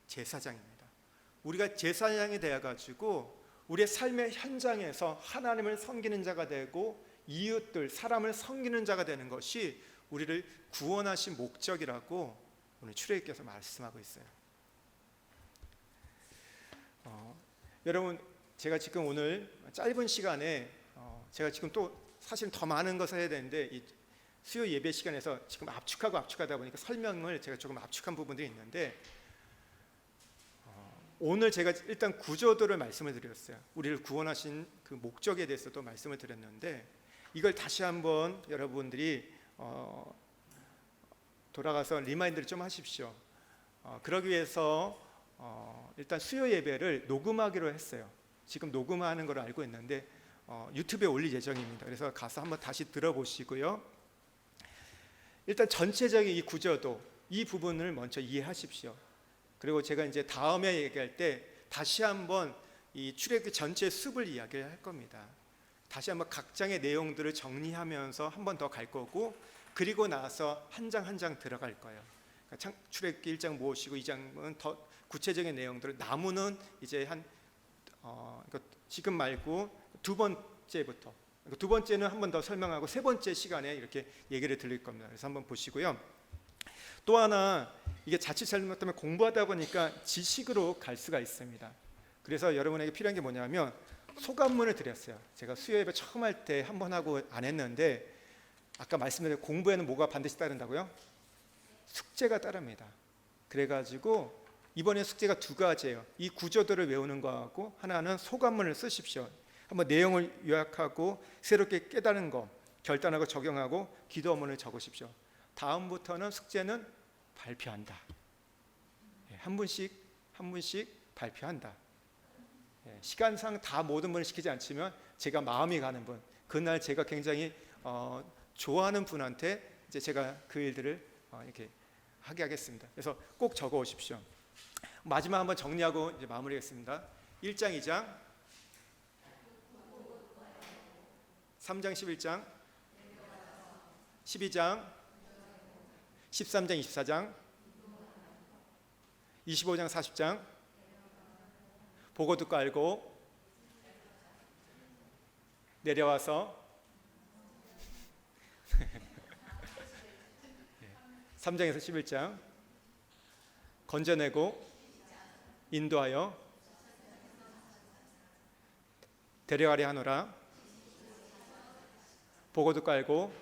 제사장입니다. 우리가 제사장이 되어가지고 우리의 삶의 현장에서 하나님을 섬기는 자가 되고 이웃들, 사람을 섬기는 자가 되는 것이 우리를 구원하신 목적이라고 오늘 출애굽기에서 말씀하고 있어요. 여러분, 제가 지금 오늘 짧은 시간에 제가 지금 또 사실 더 많은 것을 해야 되는데 이 수요 예배 시간에서 지금 압축하다 보니까 설명을 제가 조금 압축한 부분들이 있는데, 오늘 제가 일단 구조도를 말씀을 드렸어요. 우리를 구원하신 그 목적에 대해서도 말씀을 드렸는데, 이걸 다시 한번 여러분들이 돌아가서 리마인드를 좀 하십시오. 그러기 위해서 일단 수요 예배를 녹음하기로 했어요. 지금 녹음하는 걸 알고 있는데 유튜브에 올릴 예정입니다. 그래서 가서 한번 다시 들어보시고요. 일단 전체적인 이 구조도, 이 부분을 먼저 이해하십시오. 그리고 제가 이제 다음에 얘기할 때 다시 한번 이 출애굽기 전체 숲을 이야기를 할 겁니다. 다시 한번 각 장의 내용들을 정리하면서 한 번 더 갈 거고, 그리고 나서 한 장 한 장 들어갈 거예요. 그러니까 출애굽기 1장 무엇이고 2장은 더 구체적인 내용들을, 나무는 이제 지금 말고 두 번째부터, 두 번째는 한 번 더 설명하고 세 번째 시간에 이렇게 얘기를 드릴 겁니다. 그래서 한번 보시고요. 또 하나, 이게 자칫 잘못하면 공부하다 보니까 지식으로 갈 수가 있습니다. 그래서 여러분에게 필요한 게 뭐냐면 소감문을 드렸어요. 제가 수요 예배 처음 할 때 한 번 하고 안 했는데, 아까 말씀드린 공부에는 뭐가 반드시 따른다고요? 숙제가 따릅니다. 그래가지고 이번에 숙제가 두 가지예요. 이 구조들을 외우는 거하고, 하나는 소감문을 쓰십시오. 한번 내용을 요약하고 새롭게 깨달은 거 결단하고 적용하고 기도문을 적으십시오. 다음부터는 숙제는 발표한다. 한 분씩 발표한다. 시간상 다 모든 분을 시키지 않지만 제가 마음이 가는 분, 그날 제가 굉장히 좋아하는 분한테 이제 제가 그 일들을 이렇게 하게 하겠습니다. 그래서 꼭 적어 오십시오. 마지막 한번 정리하고 이제 마무리하겠습니다. 1장, 2장, 3장, 11장, 12장, 13장, 24장, 25장, 40장, 보고 듣고 알고 내려와서 3장에서 11장 건져내고 인도하여 데려가려 하노라. 보고 듣고 알고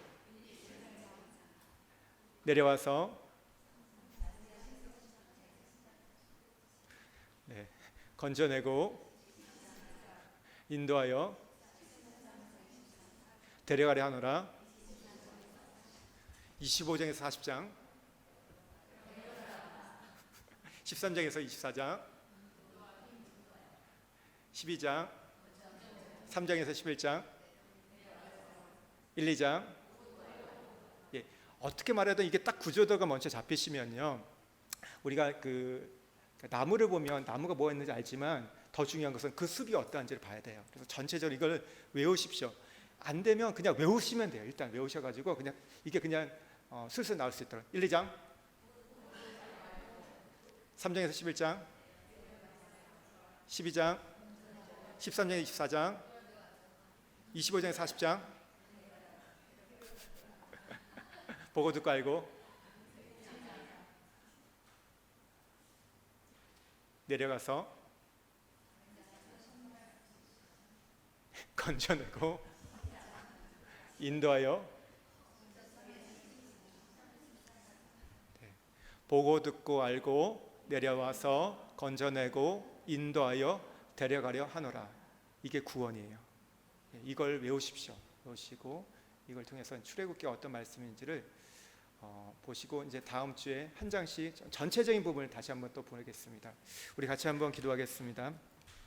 내려와서 건져내고 인도하여 데려가려 하노라. 25장에서 40장 13장에서 24장 12장 3장에서 11장 1, 2장 어떻게 말해도 이게 딱 구조도가 먼저 잡히시면요, 우리가 그 나무를 보면 나무가 뭐가 있는지 알지만 더 중요한 것은 그 숲이 어떠한지를 봐야 돼요. 그래서 전체적으로 이걸 외우십시오. 안 되면 그냥 외우시면 돼요. 일단 외우셔가지고 그냥 이게 그냥 슬슬 나올 수 있도록. 1, 2장 3장에서 11장 12장 13장에서 24장 25장에서 40장 보고 듣고 알고 내려가서 건져내고 인도하여 보고 듣고 알고 내려와서 건져내고 인도하여 데려가려 하노라. 이게 구원이에요. 이걸 외우십시오. 외우시고 이걸 통해서 출애굽기가 어떤 말씀인지를 보시고 이제 다음 주에 한 장씩 전체적인 부분을 다시 한번 또 보겠습니다. 우리 같이 한번 기도하겠습니다.